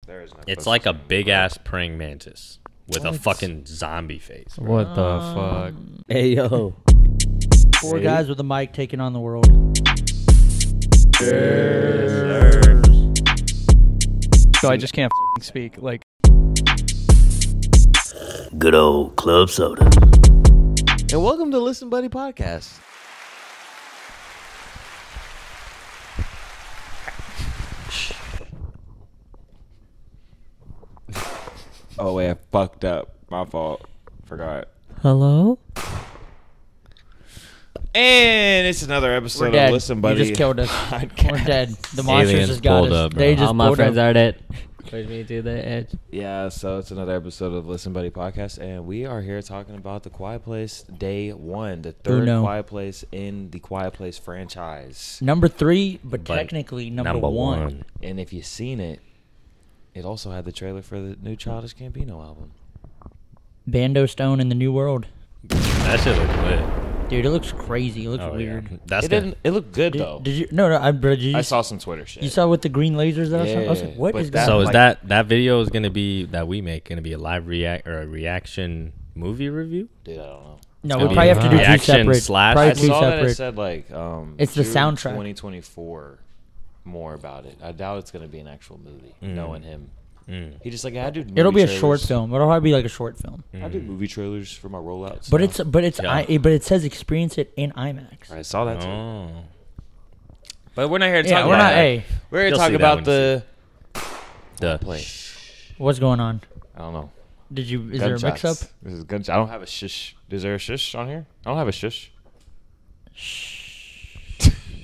There is no. It's like a big ass praying mantis with a fucking zombie face. Bro. What the fuck? Hey yo. Four guys with a mic taking on the world. Yes, sir. So I just can't speak. Like, Good old club soda. And welcome to Listen Buddy Podcast. Oh wait, I fucked up. My fault. Forgot. Hello? And it's another episode We're dead. of Listen Buddy. You just killed us. Podcast. We're dead. The monsters Aliens just got pulled us. up, bro. They just All my pulled friends up. are dead. Push me to the edge. Yeah, so it's another episode of Listen Buddy Podcast, and we are here talking about The Quiet Place Day 1, the third Uno. Quiet Place in the Quiet Place franchise. Number 3, but But technically number one. And if you've seen it, it also had the trailer for the new Childish Gambino album. Bando Stone in the New World. That shit look lit. Dude, it looks crazy. It looks Oh, weird. yeah. That's It didn't. It looked good though. Did you? No. Did you? I saw some Twitter shit. You saw with the green lasers that I saw? I was Yeah, like, what but is that- that? So is like- that video is gonna be that we make gonna be a live react or a reaction movie review? Dude, I don't know. No, gonna we probably be have to do two reaction separate. slash- Probably I two saw that separate. it said like It's the June soundtrack. 2024. More about it. I doubt it's gonna be an actual movie. Knowing him, he just like I do. It'll be a movie short trailers. film. It'll probably be like a short film. I do movie trailers for my rollouts. But now. but it says experience it in IMAX. I saw that too. Oh, But we're not here to Yeah, talk we're about not. that. Hey, We're here to You'll talk see that about when the the play. what's going on? I don't know. Is there a mix up? This is gunshot. I don't have a shush. Is there a shush on here? I don't have a shush.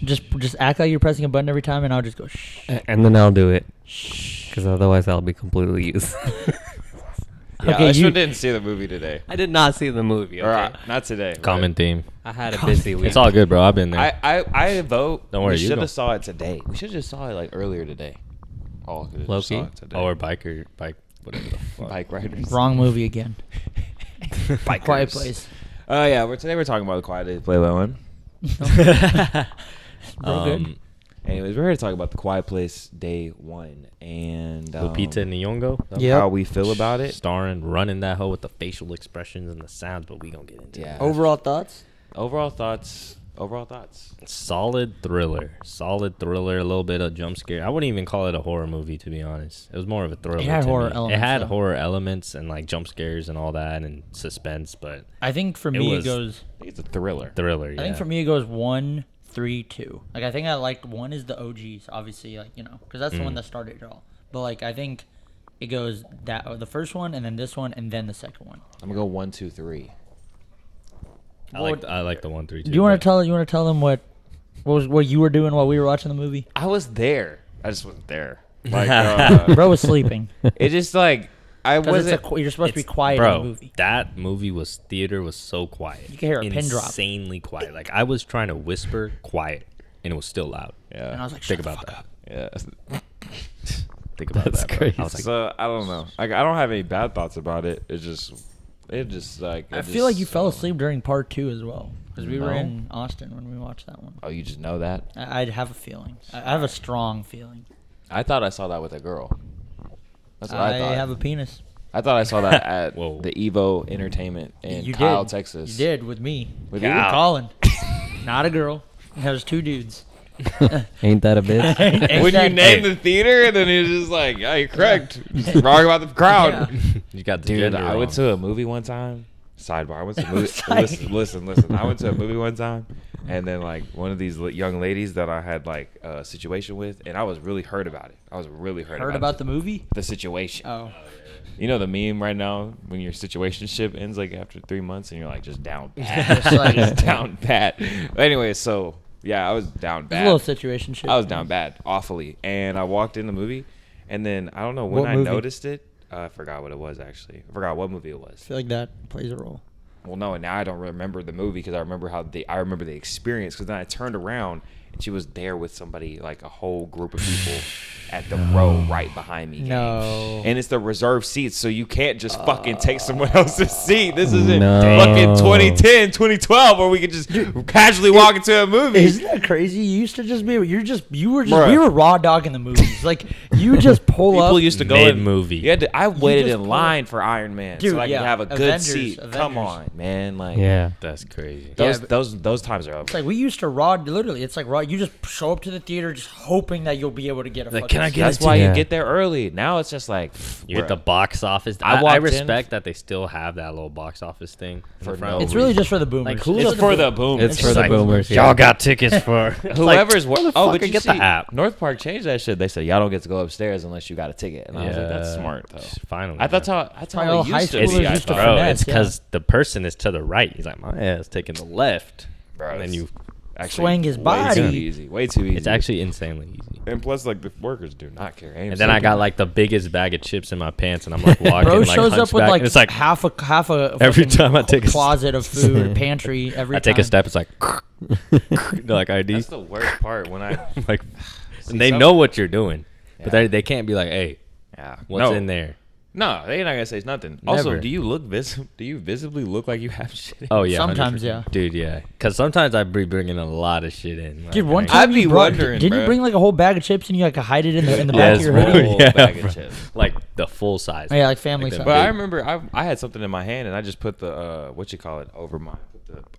Just act like you're pressing a button every time, and I'll just go shh. And then I'll do it. Because otherwise I'll be completely useless. Yeah, Okay, I you- sure didn't see the movie today. I did not see the movie, Or okay? not today. common theme. I had a busy week. It's all good, bro. I've been there. I vote. Don't worry, We you should go. have saw it today. We should have just saw it like earlier today. Oh, we just saw Low-key? it today. or bike, whatever the fuck. Bike riders. Wrong movie again. Bikers. Quiet Place. Oh yeah, today we're talking about the Quiet Day Play by One. Real good. Anyways, we're here to talk about the Quiet Place Day 1 and Lupita Nyongo. Yep. how we feel about it. Starring, running that hoe with the facial expressions and the sounds, but we gonna get into Yeah. it. Overall thoughts? Overall thoughts. Overall thoughts. Solid thriller, a little bit of jump scare. I wouldn't even call it a horror movie, to be honest. It was more of a thriller. It had to horror me. elements, It had though. horror elements and like jump scares and all that and suspense, but I think for It me it was- goes. I think it's a thriller. thriller. Yeah. I think for me it goes 1, 3, 2. Like I think I liked 1 is the OGs, obviously, like because that's the one that started it all. But like I think it goes the first one and then this one and then the second one. I'm gonna go 1, 2, 3. I like the 1, 3, 2. Do you want to tell them what you were doing while we were watching the movie? I was there. I just wasn't there. Like, Bro was sleeping. it just like I 'Cause wasn't. you're supposed to be quiet bro, in the movie. that movie was so quiet. You can hear a pin drop. Insanely quiet. Like I was trying to whisper quiet, and it was still loud. Yeah. And I was like, Think shut the about fuck that. up. Yeah. Think about That's that. Bro. crazy. I was like, So I don't know. Like I don't have any bad thoughts about it. It just like. I feel like you fell asleep during part 2 as well. Because we were No. in Austin when we watched that one. Oh, you just know that? I'd have a feeling. I have a strong feeling. I thought I saw that with a girl. That's what I thought. have a penis. I thought I saw that at Whoa. the Evo Entertainment in You Kyle, did. Texas. You did with me. With you you? were calling. Not a girl. There's 2 dudes. Ain't that a bitch? When you Ain't named that- the theater, and then you're just like, "Oh, you're correct. Wrong about the crowd." Yeah. you got the Dude, gender I went wrong. to a movie one time. Sidebar. I went to a movie. Side- listen. I went to a movie one time, and then like one of these young ladies that I had like a situation with, and I was really hurt about it. I was really hurt Heard about the movie? the situation. Oh. You know the meme right now when your situationship ends like after 3 months, and you're like just down bad, Just like- just down bad. Anyway, so yeah, I was down It's a bad. little situation shit. I was down bad, awfully, and I walked in the movie, and then I don't know when What I movie? noticed it. I forgot what it was actually. I forgot what movie it was. I feel like that plays a role. Well, no, and now I don't remember the movie because I remember I remember the experience because then I turned around and she was there with somebody, like a whole group of people at the row right behind me. gang. No. And it's the reserved seats, so you can't just fucking take someone else's seat. This isn't No. fucking 2010, 2012 where we could just casually walk into a movie. Isn't that crazy? You used to just be. We Bruh. were raw dogging the movies. Like You just pull up. People used to go Mid in movie. You had to, I waited just in pull- line for Iron Man Dude, so I could yeah. have a good Avengers, seat. Come Avengers. on, man. Like, Yeah. That's crazy. those but- those times are over. It's like we used to literally. It's like you just show up to the theater just hoping that you'll be able to get a. Like, fucking can I seat. get That's a why Yeah. you get there early. Now it's just like You're at bruh. the box office. I I walked in- respect that they still have that little box office thing in For the front. no It's really just for the boomers. Like, who It's the for the boom. It's for It's the like, boomers. Y'all Yeah. got tickets for Whoever's like, oh, but motherfucker, you get see, the app. North Park changed that shit. They said y'all don't get to go upstairs unless you got a ticket. And I was like, that's smart though. Finally, That's man. how Why all it high used to schoolers be. I used to thought. Bro, finesse, it's because the person is to the right. He's like, my ass taking the left, Bro, and then it's you. actually swing his way body. too easy. Way too easy. It's actually insanely easy. and plus like the workers do not care. And then I got like the biggest bag of chips in my pants, and I'm like walking. Bro like, shows up with hunchback, like and it's like half a every fucking time I take a closet of food, pantry. Every I take time. a step, it's like they're like ID. that's the worst part when I Like See, and they some- know what you're doing, but Yeah. they can't be like, hey, yeah what's no. in there? No, they're not gonna say nothing. Also, Never. do you visibly look like you have shit? Oh yeah, Sometimes, 100%. yeah. dude, yeah. Because sometimes I be bringing a lot of shit in. Dude, Like, one I- time I'd be you brought, wondering, didn't you bro. bring like a whole bag of chips and you like hide it in the back Yes, of your bro. hoodie? Whole Yeah, bag of bro. chips. like the full size. Oh, yeah, like family Like that size. But I big. remember I had something in my hand and I just put the what you call it over my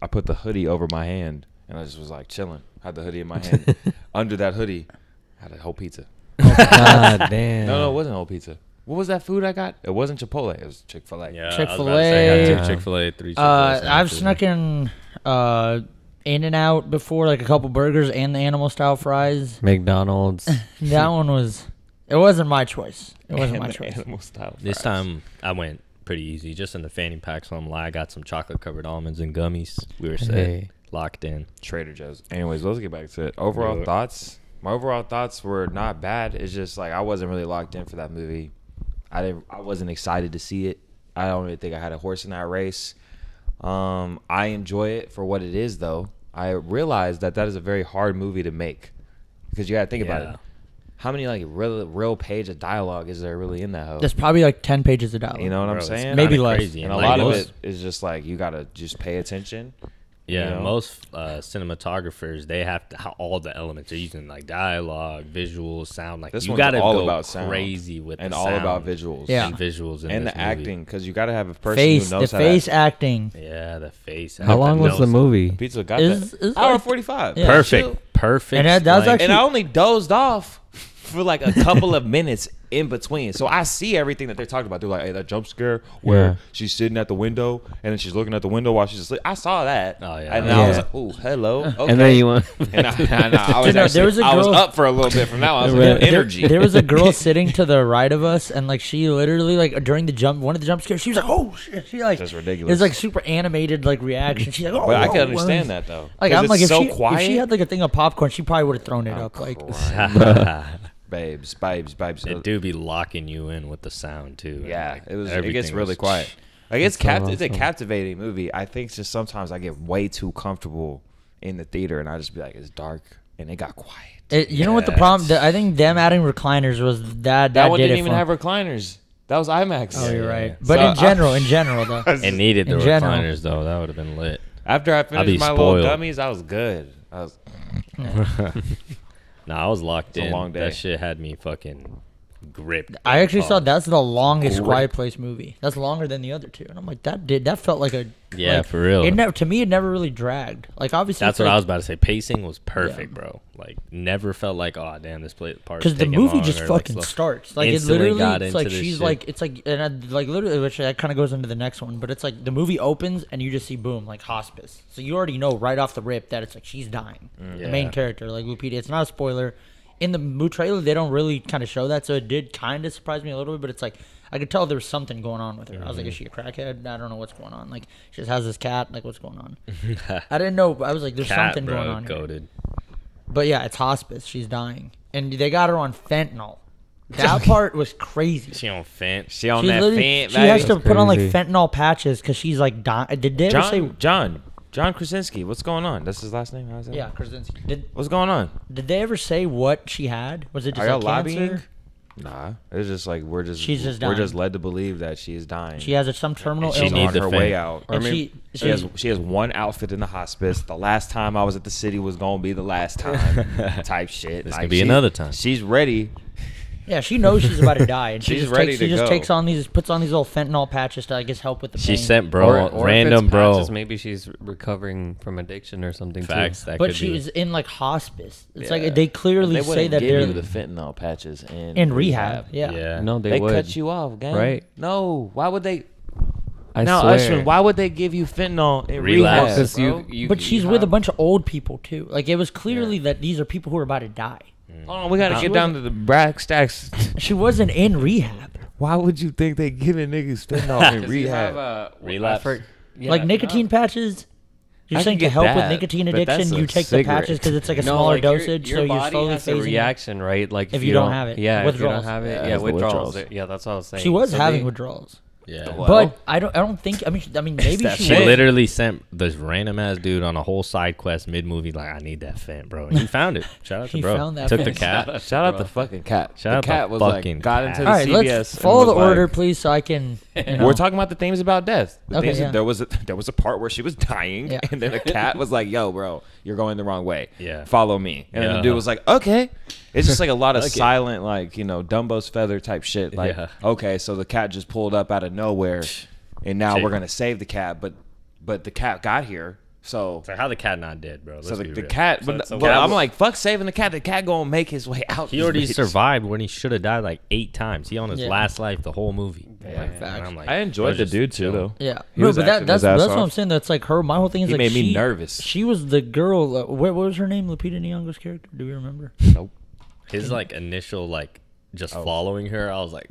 I put the hoodie over my hand and I just was like chilling. Had the hoodie in my hand. Under that hoodie, I had a whole pizza. God damn. No, it wasn't a whole pizza. What was that food I got? It wasn't Chipotle. It was Chick-fil-A. Yeah, I was Chick-fil-A. about to say, I got Yeah. two Chick-fil-A, 3 Chick-fil-A I've sandwiches. snuck in and out before, like a couple burgers and the animal style fries. McDonald's. That one was. It wasn't my choice. It wasn't my And choice. animal style This fries. time I went pretty easy, just in the fanny pack. So I'm like, I got some chocolate covered almonds and gummies. We were set, Hey. locked in. Trader Joe's. Anyways, let's get back to it. Overall Yeah. thoughts. My overall thoughts were not bad. It's just like I wasn't really locked in for that movie. I wasn't excited to see it. I don't really think I had a horse in that race. I enjoy it for what it is, though. I realized that is a very hard movie to make because you got to think about Yeah. it. How many like real page of dialogue is there really in that hoe? There's probably like 10 pages of dialogue. You know what I'm Bro, it's saying? Maybe kinda less. crazy. And a like lot of most- it is just like you gotta just pay attention. Yeah, you know? most cinematographers, they have to, how all the elements are using, like dialogue, visuals, sound. Like This you one's got to all go about sound crazy with and the all about sound visuals. Yeah. and visuals in And this the movie. acting because you gotta have a person Face, who the knows how face to acting. Yeah, the face. How long was the movie? Pizza got Is- that. is Hour like- 45. Yeah. Perfect. And that was length. actually- And I only dozed off for like a couple of minutes in between. So I see everything that they're talking about. They're like, hey, that jump scare where Yeah. she's sitting at the window and then she's looking at the window while she's asleep. I saw that. Oh, yeah. And I was Yeah. like, oh, hello. Okay. And then you went. And I was Dude, no, actually, there was a I was girl- up for a little bit from now. I was Right. like, energy. There was a girl sitting to the right of us, and like she literally like during one of the jump scares, she was like, "Oh shit!" She like That's It ridiculous. was like super animated like reaction. She's like, "Oh." But I oh, can oh." understand that though. Like 'Cause I'm it's like, so if quiet. she had like a thing of popcorn, she probably would have thrown it I'm up. Like, crying. babes. It do be locking you in with the sound too. Yeah, Like, it gets everything really was- quiet. Like it's That's so it's a awesome. captivating movie. I think it's just sometimes I get way too comfortable in the theater and I just be like, it's dark and it got quiet. you know what the problem? I think them adding recliners was that That one did didn't it even for- have recliners. That was IMAX. Oh, you're Yeah. right. But So in general though. It needed the In general. recliners though. That would have been lit. After I be finished my spoiled. little gummies, I was good. I was Nah, I was locked It's a in. long day. That shit had me fucking gripped. I actually Oh. saw that's the longest Quiet Place movie. That's longer than the other two, and I'm like, that felt like a Yeah, like, for real. It never to me it never really dragged. Like obviously That's it's what I like- was about to say. Pacing was perfect, bro. Like, never felt like, oh damn, this part. Because the movie just fucking starts. Like it Instantly literally, got it's into like this she's shit. like, it's like, and I, like literally, which that kind of goes into the next one. But it's like the movie opens and you just see boom, like hospice. So you already know right off the rip that it's like she's dying. The main Yeah. character, like Lupita. It's not a spoiler. In the trailer, they don't really kind of show that, so it did kind of surprise me a little bit. But it's like I could tell there was something going on with her. I was like, is she a crackhead? I don't know what's going on. Like she just has this cat. Like what's going on? I didn't know. I was like, there's Cat, something bro, going on here. goated. But yeah, it's hospice. She's dying, and they got her on fentanyl. That part was crazy. She on fence. she on She that literally, fan. she has to That's put on like crazy. fentanyl patches because she's like dying. Did they ever say? John Krasinski. What's going on? That's his last name. How's that? Yeah, Krasinski. Did What's going on? they ever say what she had? Was it just Are y'all like cancer? lobbying? Nah, it's just like we're just She's we're just dying. led to believe that she is dying. She has some terminal She She's illness. need on the her fame. way out. And she has one outfit in the hospice. The last time I was at the city was gonna be the last time. Type shit. This Like, could be she- another time. She's ready. Yeah, she knows she's about to die, and she She's just ready takes, to she just go. takes on these, puts on these little fentanyl patches to, I guess, help with the She pain. sent bro, or random if it's bro. patches, maybe she's recovering from addiction or something. Facts. Too. That But could she be. was in like hospice. It's Yeah. like they clearly They say wouldn't that give they're you the fentanyl patches in rehab. Yeah. Yeah. No, they They would. cut you off, gang. Right. No, why would they? I Now, swear. Ashwin, why would they give you fentanyl in Relapse. rehab? Because bro? But she's with a bunch of old people too. Like it was clearly that these are people who are about to die. Hold on, we gotta She get down to the brass stacks. She wasn't in rehab. Why would you think they giving niggas fentanyl in 'Cause you have, rehab? Relapse. Like nicotine patches. You're I saying can to get help with that, nicotine but that's addiction, a you take cigarette. the patches because it's like a No, smaller like dosage, your so you're body slowly has a phasing. reaction, right? Like If you don't have it. Yeah, if you Withdrawals. don't have it, Yeah, yeah, it's the withdrawals. withdrawals. Yeah, that's what I was saying. She was So having they- withdrawals. Yeah. Well, But I don't think. I mean, maybe that she She would. literally sent this random ass dude on a whole side quest mid movie. Like, I need that fent, bro. And he found it. Shout out to He bro. found that Took the fent. cat. Shout out the fucking cat. Shout the out the cat was fucking like got into the All right, CBS. let's and follow the was like- order, please, so I can. You know. We're talking about the themes about death. The Okay, themes- yeah. there was a part where she was dying, Yeah. and then the cat was like, "Yo, bro, you're going the wrong way. Yeah. Follow me." And then the Yeah. dude was like, "Okay." It's just like a lot of Okay. silent, like Dumbo's feather type shit. Like, Yeah. okay, so the cat just pulled up out of nowhere, and now Shit. we're gonna save the cat, but the cat got here, so. So how the cat not dead, bro? So Let's the, be the real. cat, So- but, so but cat I'm was- like, fuck saving the cat. The cat gonna make his way out. he this already bitch. survived when he should have died like 8 times. He on his Yeah. last life the whole movie. Yeah. And Facts. I'm like, I enjoyed bro, the just dude too, chill. though. Yeah, He no, was but acting that's his ass what I'm off. saying. That's like her. My whole thing is He like made me she- nervous. She was the girl. What was her name? Lupita Nyong'o's character. Do we remember? Nope. His like initial like just following her, I was like,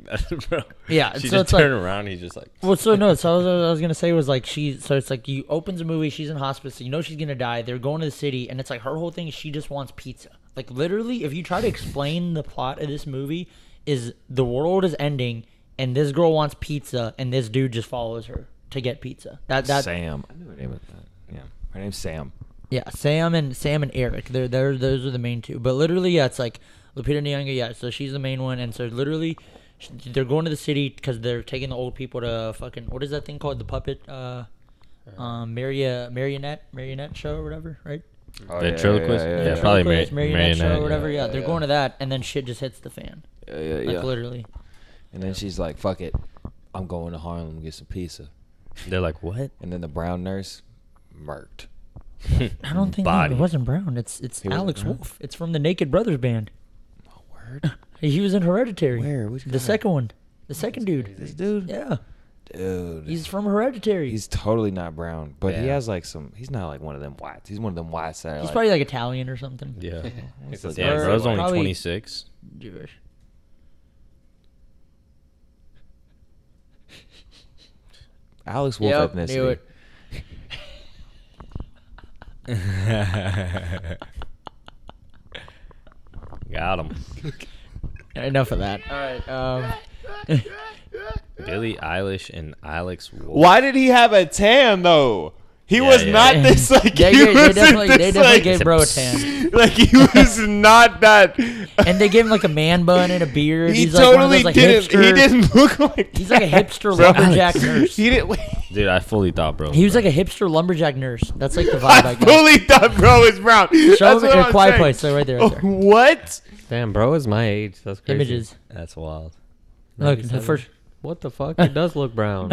bro. Yeah, She so just it's like- turned around. He's just like, Well, so no. So what I was gonna say was like she. So it's like you opens a movie. She's in hospice. So you know she's gonna die. They're going to the city, and it's like her whole thing is she just wants pizza. Like literally, if you try to explain the plot of this movie, is the world is ending, and this girl wants pizza, and this dude just follows her to get pizza. That Sam. I knew her name was that. Yeah, her name's Sam. Yeah, Sam and Eric. They're those are the main two. But literally, yeah, it's like Lupita Nyong'o. Yeah, so she's the main one, and so literally, they're going to the city because they're taking the old people to fucking what is that thing called? The puppet, marionette show or whatever, right? Oh, ventriloquist. yeah, Yeah, probably Ventriloquist, marionette show marionette. or whatever. Yeah, yeah, they're yeah. going to that, and then shit just hits the fan. Yeah, Like literally. And then she's like, "Fuck it, I'm going to Harlem to get some pizza." They're like, what? And then the brown nurse, murked. I don't think Body. it wasn't Brown. It's wasn't Alex Brown? Wolf. It's from the Naked Brothers band. Oh, word. He was in Hereditary. Where? Which The guy? second one. The second dude. This dude. Yeah. Dude. He's from Hereditary. He's totally not brown, but he Yeah. has like some. He's not like one of them whites. He's one of them whites that are He's like, probably like Italian or something. Yeah. He's like, Yeah, Or bro's only probably- 26. Jewish. Alex Wolf Yep, ethnicity. knew it. Got him. Enough of that. All right. Billie Eilish and Alex Wolf. Why did he have a tan though? He Yeah, was yeah. not this like They, he they wasn't definitely, they this, definitely like, gave bro a tan. like he was not that. And they gave him like a man bun and a beard. He He's like one of totally those, like, didn't. hipster. He didn't look like. He's like a that, hipster bro. lumberjack nurse. He didn't. Dude, I fully thought, bro. He was like a hipster lumberjack nurse. That's like the vibe I I got. fully thought bro was brown. Show That's him what in a I'm quiet saying. place. So right there. Right there. What? Damn, bro is my age. That's crazy. Images. That's wild. Look, the 97. first. What the fuck? It does look brown.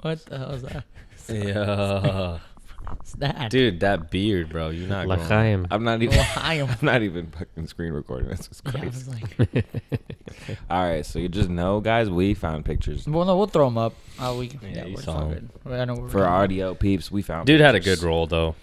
What the hell is that? Yeah. What's that? Dude, that beard, bro. You're not going. L'chaim. I'm not even. L'chaim. I'm not even fucking screen recording. That's just Yeah, I crazy. was like, All right, so you just know, guys, we found pictures well, no, we'll throw them up. Yeah, you we're saw all 'em. good. I know what we're for talking about. audio peeps. We found. Dude had a pictures. good role, though.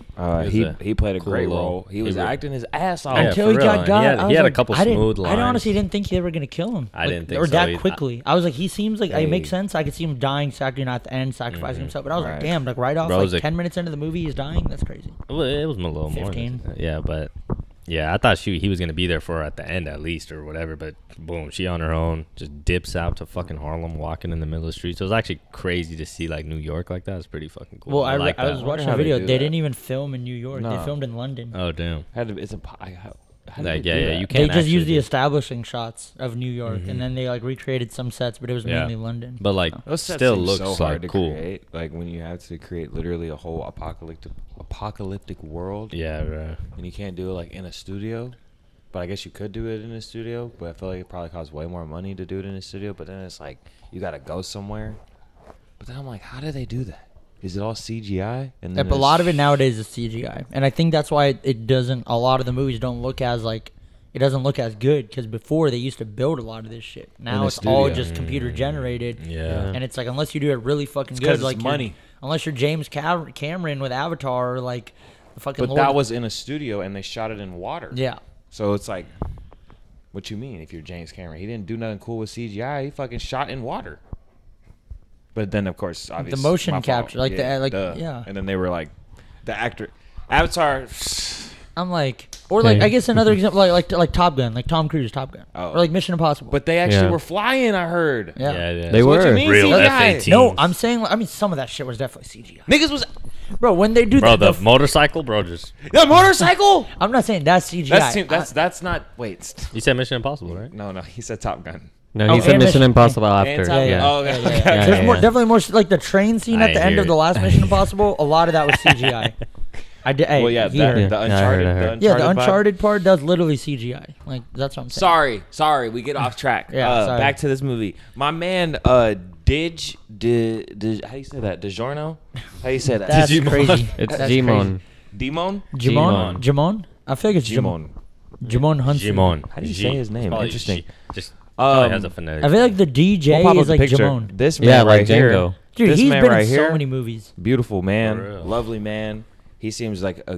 He was a he played a cool great role. role. He was He was- acting his ass off. Yeah, Until for he real. got got. He had- I he was had a like, couple I didn't- smooth I lines. honestly didn't think they were gonna kill him. I didn't think or so that either. quickly. I was like, he seems like it makes Hey. sense. I could see him dying, sacrificing at the end, sacrificing himself. But I was like, Right. damn, like right off, Bro's like a- 10 minutes into the movie, he's dying. That's crazy. Well, it was a little more. 15. Yeah, but yeah, I thought he was gonna be there for her at the end at least or whatever. But boom, she on her own just dips out to fucking Harlem, walking in the middle of the street. So it was actually crazy to see like New York like that. It's pretty fucking cool. Well, I like I that. was wonder watching how a they video. do They that. didn't even film in New York. They No. filmed in London. Oh damn. How did Like, they yeah, do yeah, that? you They can't just actually used the do- establishing shots of New York, Mhm. and then they like recreated some sets, but it was Yeah. mainly London. But like, Those sets still seem looks so hard like to cool. create. Like when you have to create literally a whole apocalyptic world, Yeah, bro. and you can't do it like in a studio. but I guess you could do it in a studio. But I feel like it probably costs way more money to do it in a studio. But then it's like you got to go somewhere. But then I'm like, how do they do that? Is it all CGI? And then a lot of it nowadays is CGI, and I think that's why it doesn't. A lot of the movies don't look as like. It doesn't look as good because before they used to build a lot of this shit. Now it's all just computer generated. Yeah. And it's like unless you do it really fucking good, like money. Unless you're James Cameron with Avatar, or like the fucking. But that was in a studio and they shot it in water. Yeah. So it's like, what you mean? If you're James Cameron, he didn't do nothing cool with CGI. He fucking shot in water. But then of course, obviously, the motion capture, like yeah. And then they were like, the actor, Avatar. I'm like, or like I guess another example, like Top Gun, like Tom Cruise Top Gun, or like Mission Impossible. But they actually were flying. I heard. Yeah. They were. What you mean, Real CGI? F-18s. No, I'm saying, some of that shit was definitely CGI. Niggas was Bro, when they do Bro, that, the motorcycle, bro, just. the motorcycle. I'm not saying that's CGI. That's not. Wait. You said Mission Impossible, right? No. He said Top Gun. No, he said and Mission Mission- Impossible And after. Top Gun. Yeah. Oh, okay. There's definitely more like the train scene I at the end hear of the it. last Mission Impossible. A lot of that was CGI. I did. Hey, Well, yeah, he heard. the I Uncharted. heard. Yeah, the vibe. Uncharted part does literally CGI. Like that's what I'm saying. Sorry, we get off track. Yeah, sorry. Back to this movie. My man, how do you say that? DiGiorno? How you say that? That's Digimon. crazy. It's That's Jimon. Demon? Jimon. I feel like it's Jimon. Jimon Hunsu. Jimon. How do you say his name? Probably Interesting. Just probably has a Um, phonetic. I feel like the DJ We'll pop up is the like picture. Jimon. This man Yeah, right like here. Django. Dude, This he's man been right in here. so many movies. Beautiful man, For real. lovely man. He seems like a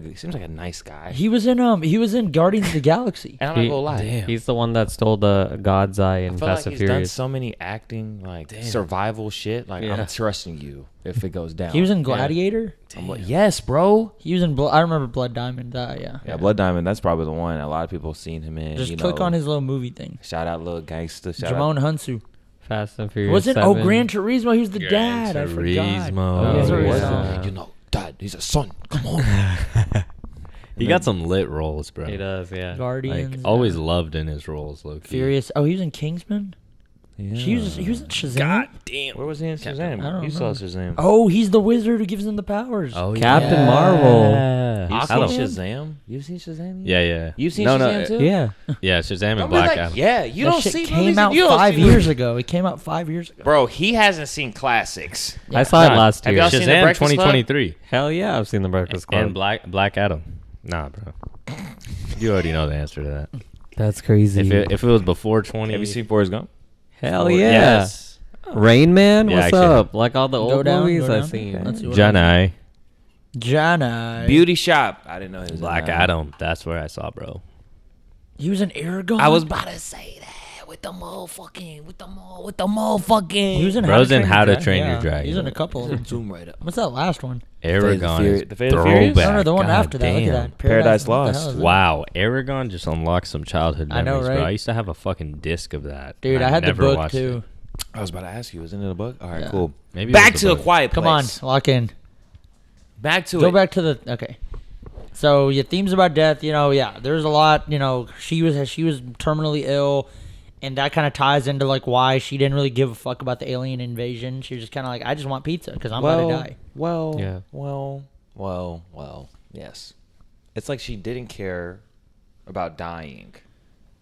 nice guy. He was in Guardians of the Galaxy. And I'm not gonna lie. Damn. He's the one that stole the God's Eye in I feel Fast like and he's done Furious. so many acting, like survival shit. Like I'm trusting you if it goes down. He was in Gladiator. I'm like, yes, bro. He was in. I remember Blood Diamond. Yeah. Yeah, Blood Diamond. That's probably the one a lot of people have seen him in. Just you click know. on his little movie thing. Shout out, little gangster. Shout out. Jimon Hunsu. Fast and Furious. Was it? 7. Oh, Gran Turismo. He was the Gran dad. I forgot. Turismo. Oh, Yeah, he he was. was. You know, Dad, he's a son. Come on. He got some lit roles, bro. He does, yeah. Guardians. Like, always loved in his roles, low key. Furious. Oh, he was in Kingsman. Yeah. He was in Shazam. damn. Where was he in Shazam? I don't You saw know. Shazam. Oh, he's the wizard who gives him the powers. Oh, Captain Marvel. You've Aquaman? seen Shazam? You've seen Shazam? Yeah. You've seen No, Shazam too? Yeah. Yeah, Shazam and Don't be Black like, Adam. yeah, you That don't shit see came movies, out you don't 5 see years movies. ago. It came out 5 years ago. Bro, he hasn't seen classics. I saw it Nah, last have year. y'all seen The Shazam Breakfast Club? 2023. Hell yeah, I've seen The Breakfast Club. And Black Adam. Nah, bro. You already know the answer to that. That's crazy. If it was before 20. Have you seen Forrest Gump? Hell yeah. Yes. Rain Man, Yeah, what's actually. up? Like all the Go old down, movies go I've down. seen. Let's see what Janai. Jana. Beauty Shop. I didn't know he was in Black that. Adam. That's where I saw, bro. He was in Aragon. I was about to say that with the motherfucking. He was in Bro's in How to Dra- Train Your yeah, Dragon. He's in a couple of them. Zoom right up. What's that last one? Aragon is The Fate of the Furious? throwback. No, the one God after that. Look damn. at that. Paradise what the Lost. hell is that? Wow, Aragon just unlocked some childhood I know, memories, bro. right? I used to have a fucking disc of that. Dude, and I had the never book watched too. it. I was about to ask you, was it in the book? All right, Yeah. cool. Maybe it Back was to the a book. quiet Come on, place. lock in. Back to Go it. back to the okay. So your themes about death, there's a lot. She was terminally ill, and that kind of ties into like why she didn't really give a fuck about the alien invasion. She was just kind of like, I just want pizza because I'm about to die. Well, yes. It's like she didn't care about dying.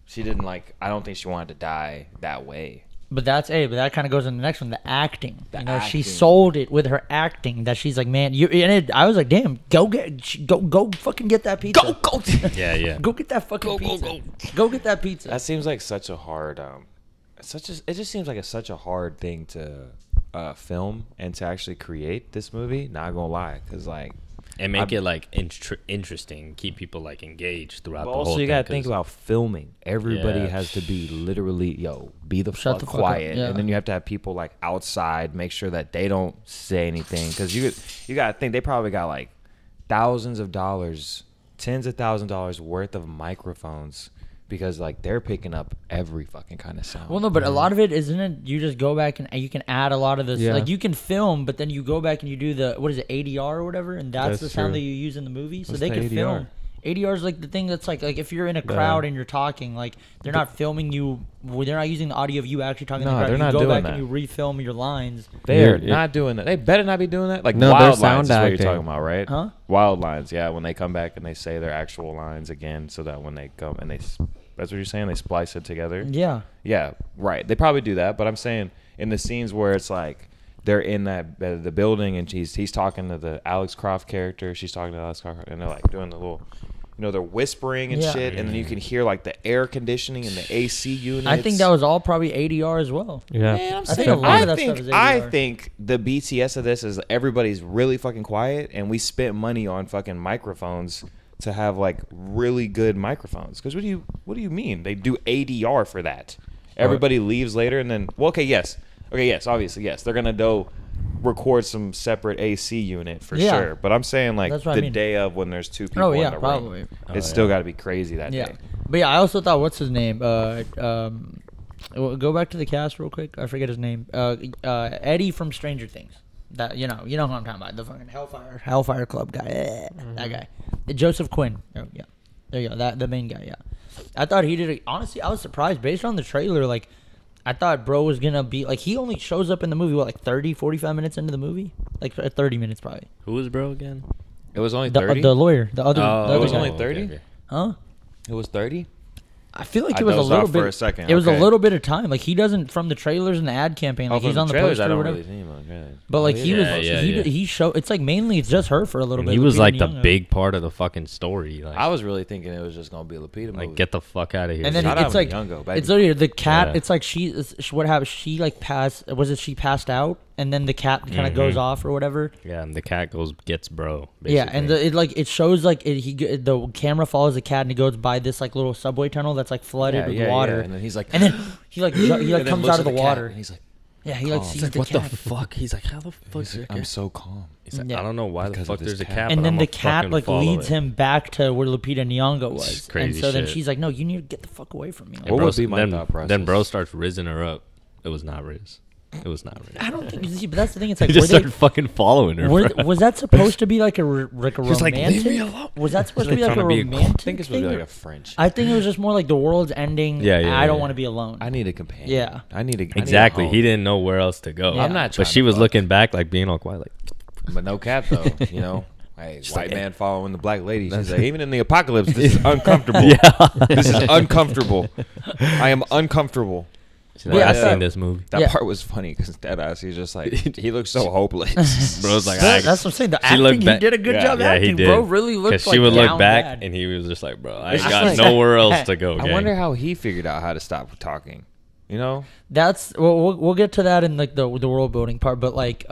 She didn't I don't think she wanted to die that way. But that kind of goes in the next one, the acting. She acting. sold it with her acting. That she's like, man, I was like, damn, go fucking get that pizza. Go. Yeah. Go get that fucking pizza. Go get that pizza. That seems like such a hard it just seems like it's such a hard thing to film and to actually create this movie. Not gonna lie, because And make it interesting, keep people engaged throughout but the whole also thing. you gotta think about filming. Everybody Yeah. has to be literally be the Shut fuck the fuck up, quiet, yeah. and then you have to have people outside, make sure that they don't say anything, because you gotta think they probably got thousands of dollars, tens of $1,000s worth of microphones, because they're picking up every fucking kind of sound. Well, no, but a lot of it isn't it. You just go back and you can add a lot of this. Yeah. You can film, but then you go back and you do the ADR or whatever, and that's the sound true. that you use in the movie. So What's they the can ADR? film. ADR is the thing that's like if you're in a crowd and you're talking, they're not filming you. They're not using the audio of you actually talking. No, in the crowd. they're you not go doing back that. and you refilm your lines. They're Yeah. not doing that. They better not be doing that. No, they're wild sound lines is what you're acting. talking about, right? Huh? Wild lines, yeah. When they come back and they say their actual lines again, so that when they come and That's what you're saying? They splice it together? Yeah. Yeah, right. They probably do that, but I'm saying in the scenes where it's like they're in that the building and he's talking to the Alex Croft character, she's talking to Alex Croft, and they're like doing the little, they're whispering and shit, and then you can hear like the air conditioning and the AC units. I think that was all probably ADR as well. Yeah. Man, I'm I think saying, a lot of that stuff is I ADR. think the BTS of this is everybody's really fucking quiet, and we spent money on fucking microphones to have like really good microphones. Because what do you mean they do ADR for that? Everybody leaves later, and then yes, obviously yes, they're gonna go record some separate AC unit for sure. But I'm saying like That's what the I mean. day of when there's two people in the probably. room, it's still got to be crazy that Yeah. day. But yeah, I also thought, what's his name? Go back to the cast real quick. I forget his name. Eddie from Stranger Things. That you know who I'm talking about. The fucking Hellfire Club guy. That guy. Joseph Quinn. Oh, yeah. There you go. The main guy. Yeah. I thought he did. Honestly, I was surprised based on the trailer. Like, I thought bro was gonna be like, he only shows up in the movie like 30, 45 minutes into the movie, like 30 minutes probably. Who was bro again? It was only The 30. lawyer, the other. Oh, the it other was guy. only 30. okay. Huh? It was 30. I feel like I it was a dozed little off bit. for a second. It was a Okay. little bit of time. Like, he doesn't, from the trailers and the ad campaign. Like, from he's on the trailers, poster I or don't whatever. really see him on trailers. But like he was, Yeah, he showed. It's like mainly it's just her for a little And bit. he was Lupita like the Nyong'o. big part of the fucking story. Like, I was really thinking it was just gonna be a Lupita movie. like get the fuck out of here. And then Shout it's out like Nyong'o, baby. it's literally the cat. Yeah. It's like what happened? She like passed. Was it she passed out? And then the cat kind of goes off or whatever. yeah, and the cat gets bro. Basically. Yeah, and it shows like the camera follows the cat and he goes by this like little subway tunnel that's like flooded with water. Yeah. And then he's like, And then he like and then comes looks out of at the cat, water. and he's like, Yeah, he like calm. sees He's like, the what cat. the fuck? He's like, how the fuck? he's like, I'm so calm. He's like, Yeah. I don't know why Because the of fuck this there's a cat. cat. And but then I'ma the cat fucking like follow leads it. him back to where Lupita Nyong'o was. It's crazy and so then shit. she's like, no, you need to get the fuck away from me. Like, What Bro, would be my then, thought process? Then bro starts rizzing her up. It was not Riz. It was not Riz. I don't think. See, but that's the thing. It's like, He just were they, started fucking following her. bro. was that supposed to be like a She's like, romantic? "Leave me alone." Was that supposed to like be like a trying to be a- romantic? I think it's supposed to be thing, like or- a French. I think it was just more like the world's ending. Yeah, I don't yeah. want to be alone. I need a companion. Yeah. I need a Exactly. I He didn't know where else to go. Yeah. I'm not trying But she to was fuck. looking back, like being all quiet, like. But no cat though. You know, hey, She's white like, man following the black lady. She's like, even in the apocalypse, this is uncomfortable. This is uncomfortable. I am uncomfortable. She's like, Yeah, I yeah. seen this movie. That Yeah. part was funny because deadass, he's just like, he looks so hopeless. Bro's like, That's what I'm saying. The She acting, looked he back- did a good yeah, job yeah, he acting. did. Bro really looked Because like she would look down back bad. and he was just like, bro, I It's ain't just got like- nowhere else to go. I gang. wonder how he figured out how to stop talking. You know, That's we'll get to that in like the world building part, but like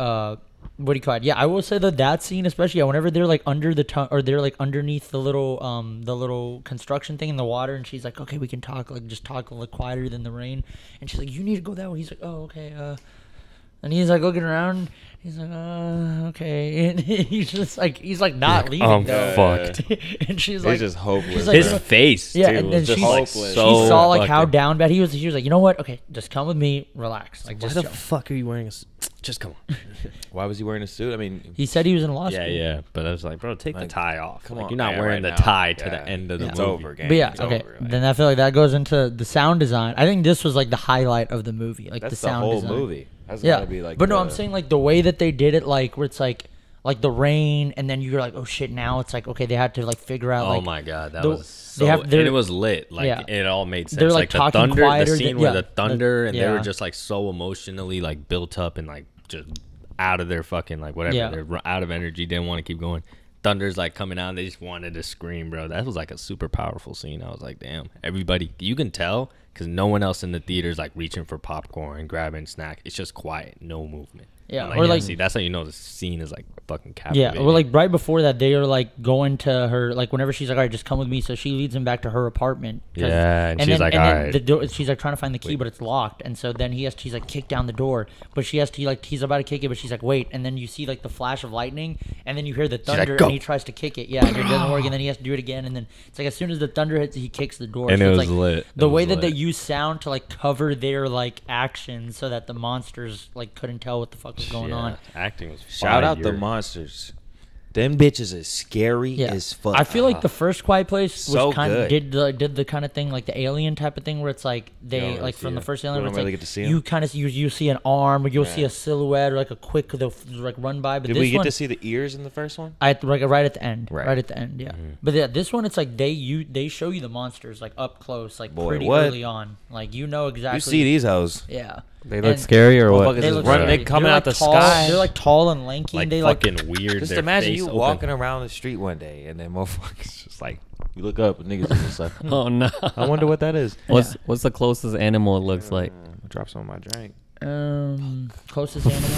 what do you call it? Yeah, I will say that scene, especially whenever they're like under the or they're like underneath the little construction thing in the water, and she's like, okay, we can talk, like just talk a little quieter than the rain, and she's like, you need to go that way. He's like, oh, okay, and he's like looking around. He's like, okay, and he's like not leaving. I'm though. fucked. And she's he's like, just hopeless. she's like, His bro. face, Yeah, too, and then was just she's like hopeless. so she saw like how fucking- down bad he was. She was like, you know what? Okay, just come with me, relax. Like, Why just the chill. fuck are you wearing a Just come on. Why was he wearing a suit? I mean, He said he was in law Yeah, school. yeah. But I was like, bro, take the Like, tie off. come Like, on, you're not yeah, wearing right the now. tie to Yeah. the end of the it's movie. over, gang. But yeah, It's okay. over, like, Then I feel like that goes into the sound design. I think this was like the highlight of the movie, like that's the sound the whole design. movie. That's Yeah, gotta be like. but no, the- I'm saying like the way that they did it, like where it's like the rain, and then you're like, oh shit, now it's like okay, they had to like figure out. Oh like, my god, that the- was they so. have- And they're- it was lit. Like Yeah. it all made sense. They're, like, the talking thunder, quieter the scene than- where yeah, the thunder, and they were yeah. just like so emotionally like built up and like just out of their fucking like whatever. Yeah. They're out of energy. Didn't want to keep going. Thunder's like coming out and they just wanted to scream, bro. That was like a super powerful scene. I was like, damn, everybody, you can tell because no one else in the theater's like reaching for popcorn, grabbing snack. It's just quiet, no movement. Yeah, I'm or like see, that's how you know the scene is like fucking yeah, captivating. or like right before that, they are like going to her, like whenever she's like, all right, just come with me. So she leads him back to her apartment. 'Cause- Yeah, and she's like, then all right. the door, she's like trying to find the key, but it's locked. And so then she's like kick down the door, but she has to like he's about to kick it, but she's like wait. And then you see like the flash of lightning, and then you hear the like, thunder, "Go." and he tries to kick it. Yeah, and it doesn't work, and then he has to do it again, and then it's like as soon as the thunder hits, he kicks the door. And so it it's was like lit. the It way was that they lit. use sound to like cover their like actions, so that the monsters like couldn't tell what the fuck was going Yeah, on. acting was shout out the fire. monsters. Them bitches is scary Yeah. as fuck. I feel like the first Quiet Place was So kind of good. did the kind of thing like the Alien type of thing where it's like they don't really like see from the it. first We Alien where don't it's really like get to see 'em. you kind of you see an arm or you'll see Yeah. a silhouette or like a quick they'll like run by. But Did this we get one, to see the ears in the first one? like right at the end, Right. right at the end, yeah. But yeah, this one it's like they show you the monsters like up close, like Boy, pretty what? early on, like you know exactly. You see these hoes. Yeah. They look And scary or what? Motherfuckers They is look running. scary. They coming They're, out the like, tall, sky. They're like tall and lanky. Like and they fucking weird. Just their imagine face you open. walking around the street one day and then motherfuckers just like you look up and niggas is just like, Oh no. I wonder what that is. What's the closest animal it looks like? Drop some of my drink. Closest animal.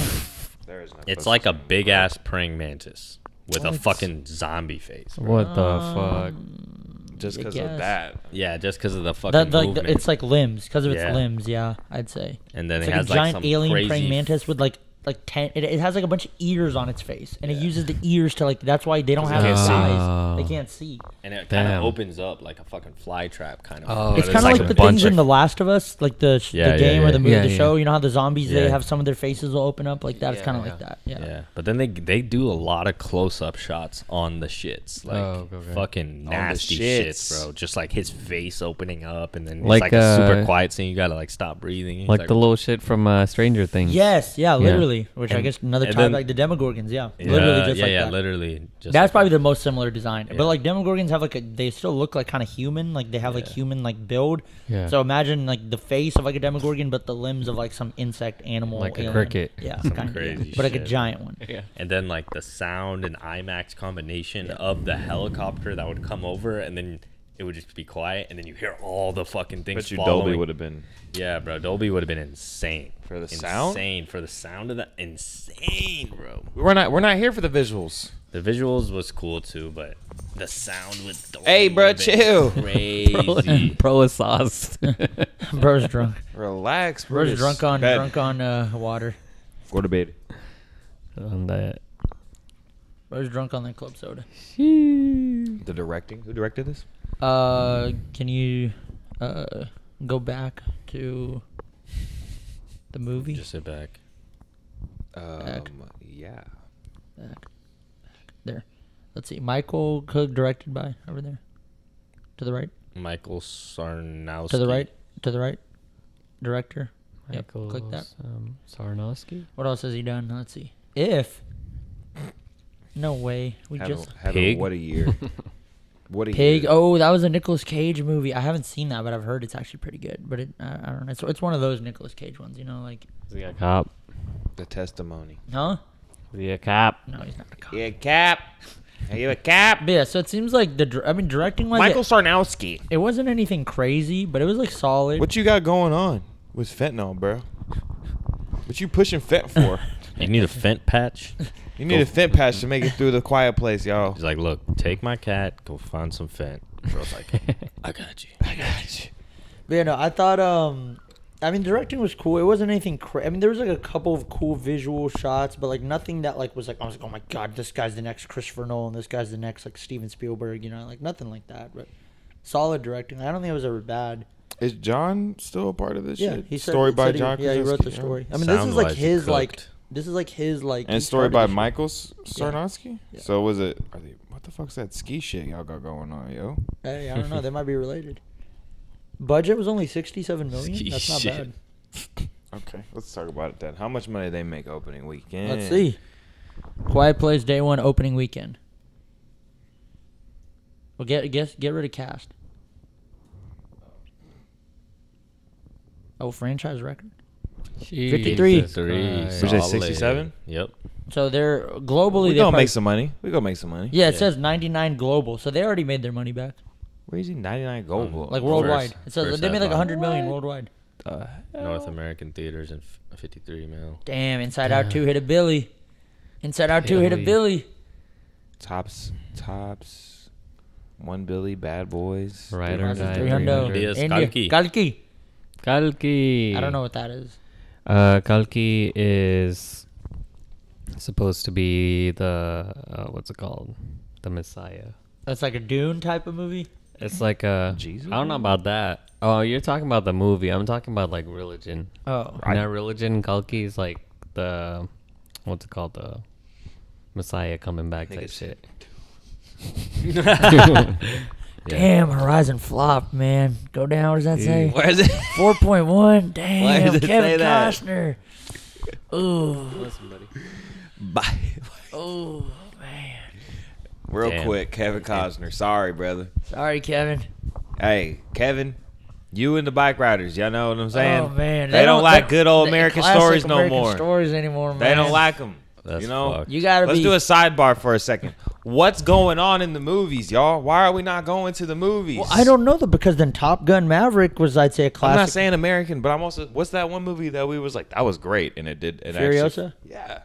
There is no. It's closest like a animal. big ass praying mantis with a What? fucking zombie face. Bro. What the fuck? just I because guess. of that. Yeah, just because of the fucking movement. It's like limbs because of its Yeah. limbs. Yeah, I'd say. And then It's it like has a like giant some alien crazy praying mantis with like 10. It has like a bunch of ears on its face, and it uses the ears to like. That's why they don't have can't see. eyes. They can't see. and it kind Damn. of opens up like a fucking fly trap kind of. Oh, but It's kind of like like a the bunch things in of- The Last of Us, like the Yeah, the game yeah, or the movie, yeah. the Yeah, show. You know how the zombies they Yeah. have some of their faces will open up like that. It's Yeah, kind of yeah. like that. Yeah. Yeah, but then they do a lot of close up shots on the shits, like okay. fucking the nasty shits. shits, bro. Just like his face opening up, and then Like, it's like a super quiet scene. You gotta like stop breathing. He's Like the little shit from Stranger Things. Yes. Yeah. Literally. Which I And- guess another and tie then- like the Demogorgons. Yeah. yeah, Literally just like that. literally. Just That's like probably the most similar design. Yeah. But like Demogorgons have like they still look like kind of human. Like they have like Yeah. human like build. Yeah. So imagine like the face of like a Demogorgon, but the limbs of like some insect animal. Like a alien. cricket. Yeah. Some Kinda, crazy but like a shit. giant one. Yeah. And then like the sound and IMAX combination of the helicopter that would come over, and then it would just be quiet, and then you hear all the fucking things Bet you following. Dolby would have been. Yeah, bro, Dolby would have been insane For the sound? Insane for the sound of that. Insane, bro. We're not here for the visuals. The visuals was cool too, but the sound with Dolby Hey, bro, would've been chill. Crazy. Pro is sauce. Bro's drunk. Relax, bro. Bro's Just drunk on bed. water. Go to bed. On that. Bro's drunk on that club soda. The directing. Who directed this? Can you go back to the movie? Just sit back. Yeah. Back. There. Let's see. Michael Cook directed by over there. To the right. Michael Sarnowski. To the right. To the right. Director. Michael Yep. Click that. Sarnowski. What else has he done? Let's see. If. No way. We Had just. Pig? What a year. What a Pig. year. Oh, that was a Nicolas Cage movie. I haven't seen that, but I've heard it's actually pretty good. But I don't know. It's one of those Nicolas Cage ones, you know, like. Is he a cop? The testimony. Huh? Is he a cop? No, he's not a cop. Yeah, Cap. Are you a Cap? But yeah, so it seems like directing wise, Michael Sarnowski. it wasn't anything crazy, but it was like solid. What you got going on with fentanyl, bro? What you pushing fent for? You need a fent patch? You need a fent patch to make it through the quiet place, y'all. He's like, look, take my cat, go find some fent. Bro's like, I got you. I got you. But yeah, no, I thought I mean directing was cool. It wasn't anything I mean there was like a couple of cool visual shots, but like nothing that like was like I was like, oh my god, this guy's the next Christopher Nolan, this guy's the next like Steven Spielberg, you know, like nothing like that. But solid directing. I don't think it was ever bad. Is John still a part of this Yeah, shit? he said, Story by he, John yeah, he wrote the Krasinski, story. yeah. I mean, this is like Sound-wise, he his like cooked. this is like his like And he story started by this shit. Michael Sarnowski? Yeah. So was it, what the fuck's that ski shit y'all got going on, yo? Hey, I don't know. They might be related. Budget was only 67 million. Ski That's not shit. bad. Okay, let's talk about it then. How much money did they make opening weekend? Let's see. Quiet Place Day 1 opening weekend. Well, get rid of cast. Oh, franchise record. 53. 53. Christ. Was it Solid. 67? Yep. So they're globally. We they gonna probably- make some money. We gonna make some money. Yeah, it Yeah. says 99 global, so they already made their money back. Where is he? 99 gold. Like worldwide. First- It says first they made like headline. 100 million worldwide. North American theaters and 53 mil. Damn, Inside Out 2 hit a Billy. Inside Out 2 hit a Billy. Billy. Tops. 1 Billy, Bad Boys. Ride or Versus die. 300. India's India. Kalki. Kalki. Kalki. I don't know what that is. Kalki is supposed to be the what's it called? The Messiah. That's like a Dune type of movie. It's like a Jesus? I don't know about that. Oh, you're talking about the movie. I'm talking about like religion. Oh. Not religion. Kalki is like the what's it called? The Messiah coming back type Niggas shit. Damn, Horizon flopped, man. Go down. What does that say? Where is it? 4.1. Damn, Why does it say Kevin that? Costner. Ooh. Bye. Oh, man. Real Damn. quick, Kevin Costner. Sorry, brother. Sorry, Kevin. Hey, Kevin, you and the bike riders, y'all know what I'm saying? Oh, man. They don't like good old the American classic stories no American more. stories anymore, man. They don't like them. That's You know? fucked. You gotta Let's be. do a sidebar for a second. What's going on in the movies, y'all? Why are we not going to the movies? Well, I don't know though, because then Top Gun Maverick was, I'd say, a I'm classic. not saying American, but I'm also. What's that one movie that we was like that was great and it did? It Furiosa? Actually, yeah,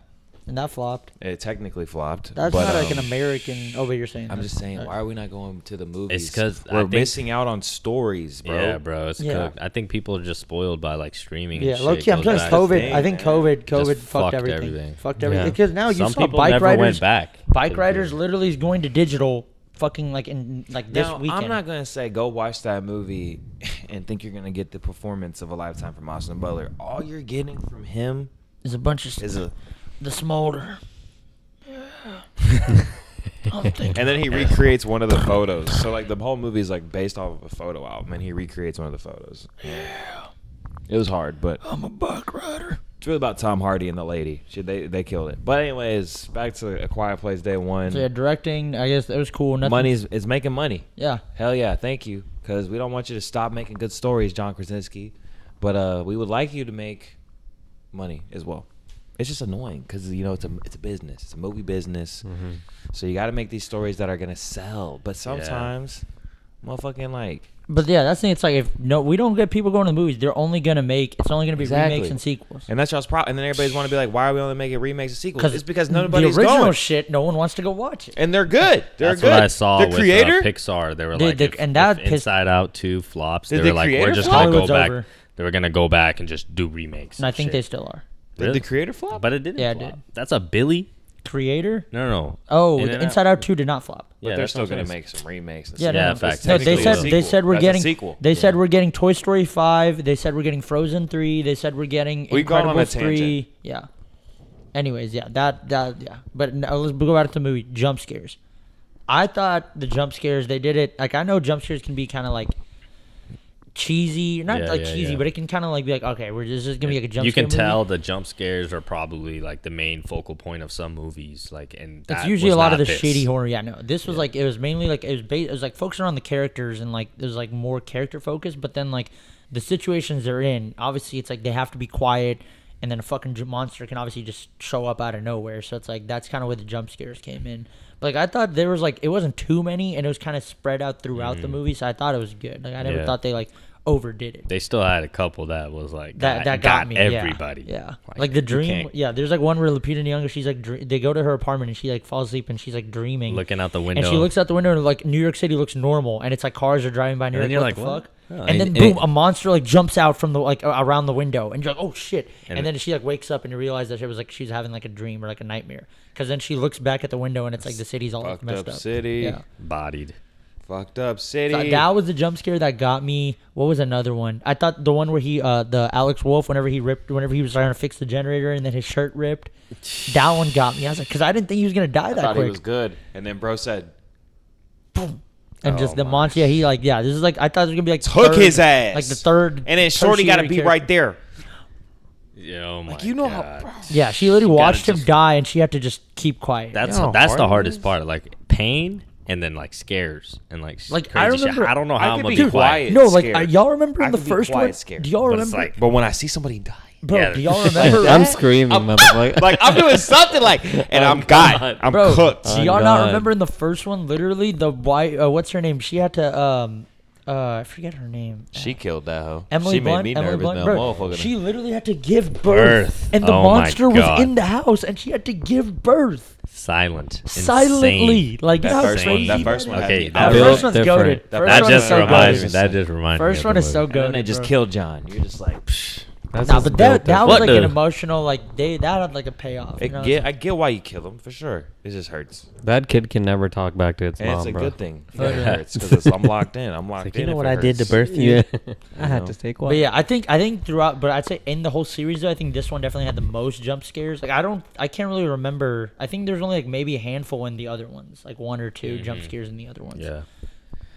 And that flopped. it technically flopped. That's but, not like an American. Oh, but you're saying. I'm that. just saying, why are we not going to the movies? It's 'cause I we're think- missing out on stories, bro. Yeah, bro. It's Yeah. cooked. I think people are just spoiled by like streaming. Yeah, and low shit key, I'm goes telling you, back. COVID. thing, I think man. COVID Just fucked everything. Fucked everything. Yeah. Because now you Some saw people bike never riders. went back. Bike to riders the- literally is going to digital, fucking like in like this Now, weekend. I'm not gonna say go watch that movie and think you're gonna get the performance of a lifetime from Austin Butler. All you're getting from him There's a bunch of is a, the smolder. I'm thinking. and then he recreates one of the photos. So like the whole movie is like based off of a photo album, and he recreates one of the photos. Yeah, it was hard, but I'm a bike rider. it's really about Tom Hardy and the lady. They killed it. But anyways, back to A Quiet Place Day One. So yeah, directing. I guess it was cool. Nothing. Money's is making money. Yeah. Hell yeah, thank you. Because we don't want you to stop making good stories, John Krasinski. But we would like you to make money as well. It's just annoying because you know it's a business, it's a movie business. So you got to make these stories that are gonna sell. But sometimes, motherfucking like But yeah, that's the thing. It's like if we don't get people going to the movies, they're only gonna make. It's only gonna be Exactly. remakes and sequels. and that's y'all's problem. And then everybody's want to be like, why are we only making remakes and sequels? Because It's because nobody's the original going. shit, no one wants to go watch it. And they're good. They're That's good. what I saw The with creator. Pixar. They were They- like, they- if, and that if pissed- Inside Out 2 flops, Did they the were like, creator we're just flop? gonna go Hollywood's back. over. They were gonna go back and just do remakes. And I think shit. they still are. Did Really? the creator flop? But it didn't. Yeah, it flop. did. That's a Billy. Creator? No. Oh, In the and Inside Out 2 did not flop. But Yeah, they're that's still what I'm gonna saying. make some remakes. And Yeah, stuff. Yeah, no, in fact, no, they technically said a they sequel. said we're That's a getting sequel. they said we're getting Toy Story 5. They said we're getting Frozen 3. They said we're getting We've gone on a Incredibles 3. tangent. Yeah. Anyways, yeah, that yeah. But now let's go back to the movie. Jump scares. I thought the jump scares they did it like I know jump scares can be kind of like cheesy, not Yeah, like yeah, cheesy, yeah. but it can kind of like be like okay, we're just gonna be like a jump. You scare can movie. tell the jump scares are probably like the main focal point of some movies. Like, and It's that usually a was lot of not the this. shitty horror. Yeah, no, this was like it was mainly like it was like focusing on the characters and like there's like more character focus. But then like the situations they're in, obviously it's like they have to be quiet, and then a fucking monster can obviously just show up out of nowhere. So it's like that's kind of where the jump scares came in. But like I thought there was like it wasn't too many, and it was kind of spread out throughout the movie. So I thought it was good. Like I never Yeah. thought they like overdid it. They still had a couple that was like That got me. everybody. Yeah. Like the you dream. can't- Yeah. There's like one where Lupita Nyongo, she's like they go to her apartment and she like falls asleep and she's like dreaming. looking out the window. And she looks out the window and like New York City looks normal, and it's like cars are driving by. And And then you're you're like, what like, the what? fuck? Oh, And then and boom, it- a monster like jumps out from the like around the window, and you're like, oh shit! And And then she like wakes up and you realize that it was like she's having like a dream or like a nightmare. Because then she looks back at the window and it's like the city's all Fucked messed up up. city. Yeah. bodied. Fucked up city. So that was the jump scare that got me. What was another one? I thought the one where he, the Alex Wolf, whenever he was trying to fix the generator and then his shirt ripped, that one got me. I was like, because I didn't think he was gonna die I that thought quick. he was good, and then bro said, And Oh just the my monster, yeah, he like, yeah, this is like I thought it was gonna be like "Took third- his ass," like the third, and then Shorty got to tertiary be character. right there. Yeah, oh my Like you know God. how. Yeah, she literally gotta watched him just- die, and she had to just keep quiet. That's You know how that's the hard it hardest is? part. Like pain and then like scares and like Like, crazy I shit. remember- I don't know I how I'm could gonna be be quiet. quiet. no, like scared. y'all remember I in the could be first quiet one? scared. Do y'all But it's remember? like- But when I see somebody die, Bro, Yeah. do y'all remember? I'm that? screaming, motherfucker. like I'm doing something like, and I'm God. I'm Bro, cooked. do y'all not God. remember in the first one? Literally, the white. What's her name? She had to. I forget her name. She killed that hoe. Emily she Blunt. made me Emily nervous, Blunt, man. bro, Motherfucker. she literally had to give birth, Birth. and the Oh my monster was God. in the house, and she had to give birth Silent. silently. Insane. Like you That know how first crazy one- that first one had Okay, me. that The was first one's different. goated. That First That one just is so reminds goated. me. That just reminds me. First of one the is so movie. good. and then they just killed John. You're just like, psh, That That's Nah, just but that built up. was What like an the- emotional, like that had like a payoff. You know what I'm saying? I get why you kill him for sure. It just hurts. That kid can never talk back to its And mom, it's a bro. good thing. For It sure. hurts because I'm locked in. I'm locked Like, in. you know if what it I did to hurts. birth you? Yeah. I had to stay But yeah, I think throughout, but I'd say in the whole series, though, I think this one definitely had the most jump scares. Like I can't really remember. I think there's only like maybe a handful in the other ones, like one or 2 jump scares in the other ones. Yeah.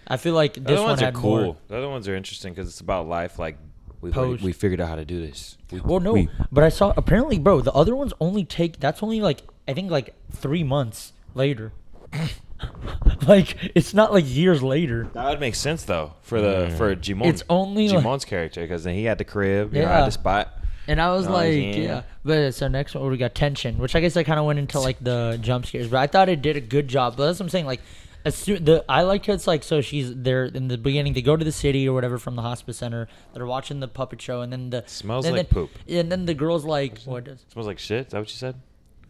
I feel like The this other one ones are had cool. more. The other ones are interesting because it's about life. Like Post. we figured out how to do this. Well, no, but I saw apparently, bro, the other ones only take. That's only like I think like 3 months later. Like it's not like years later. That would make sense though for Jimon. It's only like- Jimon's character because then he had the crib, you know, Yeah. had the spot. And I was Oh, like, yeah. yeah. But so next one we got tension, which I guess I kind of went into like the jump scares, but I thought it did a good job. But that's what I'm saying. Like, I like how it's like so she's there in the beginning. They go to the city or whatever from the hospice center. They're watching the puppet show, and then Smells then like the- poop. And then the girl's like, what does? Smells like shit. Is that what you said?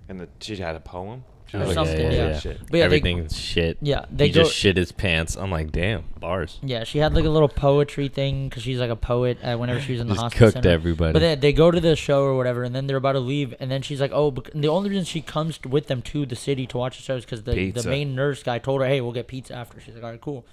And she had a poem. She Or was like, something, smells yeah. like shit. But yeah, they- Everything's shit. Yeah, they He go. just shit his pants. I'm like, damn, bars. Yeah, she had like a little poetry thing because she's like a poet whenever she was in the Just hospice cooked center. everybody. But then they go to the show or whatever, and then they're about to leave, and then she's like, "Oh, the only reason she comes with them to the city to watch the show is because the Pizza. main nurse guy told her, hey, we'll get pizza after." She's like, "All right, cool."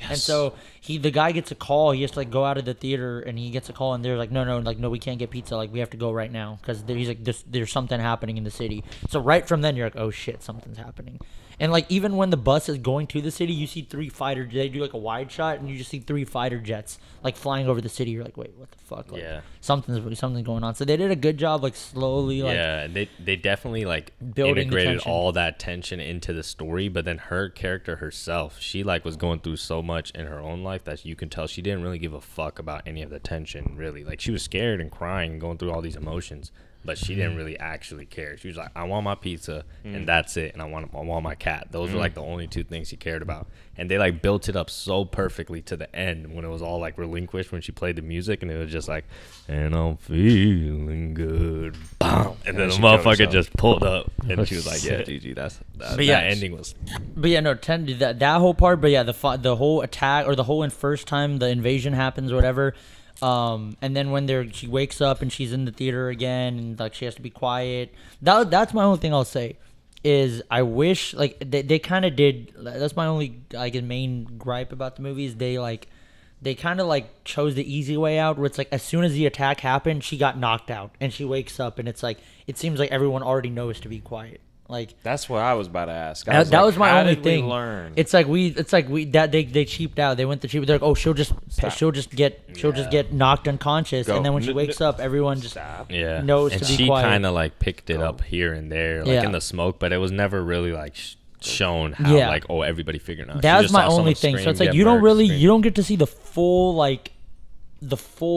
And Yes. so the guy gets a call. He has to like go out of the theater, and he gets a call, and they're like, "No, we can't get pizza. Like we have to go right now because he's like, there's something happening in the city." So right from then, you're like, "Oh shit, something's happening." And like even when the bus is going to the city, you see 3 fighter. They do like a wide shot, and you just see 3 fighter jets like flying over the city. You're like, wait, what the fuck? Like, Yeah. something's going on. So they did a good job, like slowly, like Yeah, they definitely like Building the integrated tension. all that tension into the story, but then her character herself, she like was going through so much in her own life that you can tell she didn't really give a fuck about any of the tension, really. Like she was scared and crying and going through all these emotions, but she didn't really actually care. She was like, I want my pizza and that's it, and I want my cat. Those were like the only 2 things she cared about. And they like built it up so perfectly to the end when it was all like relinquished when she played the music, and it was just like, and I'm feeling good. Bam. And then the she killed motherfucker herself. just pulled up, and she was like, yeah, GG, that But yeah, ending was But yeah, no, that whole part. But yeah, the whole attack or the whole first time the invasion happens, or whatever. And then when she wakes up and she's in the theater again, and like she has to be quiet. That's my only thing I'll say is I wish like they kind of did. That's my only like main gripe about the movie is they kind of like chose the easy way out where it's like as soon as the attack happened, she got knocked out and she wakes up and it's like it seems like everyone already knows to be quiet. Like That's what I was about to ask. that was my how only did thing. We learn? It's like we that they cheaped out. They went the cheap. They're like, oh, she'll just get knocked unconscious, Go. and then when she wakes up, everyone just Stop. yeah. knows and to be she quiet. kind of like picked it up here and there, like Yeah. in the smoke, but it was never really like shown how Yeah. like everybody figured out. She That's just my saw someone only thing. So scream, it's like get you don't murked, scream. you don't get to see the full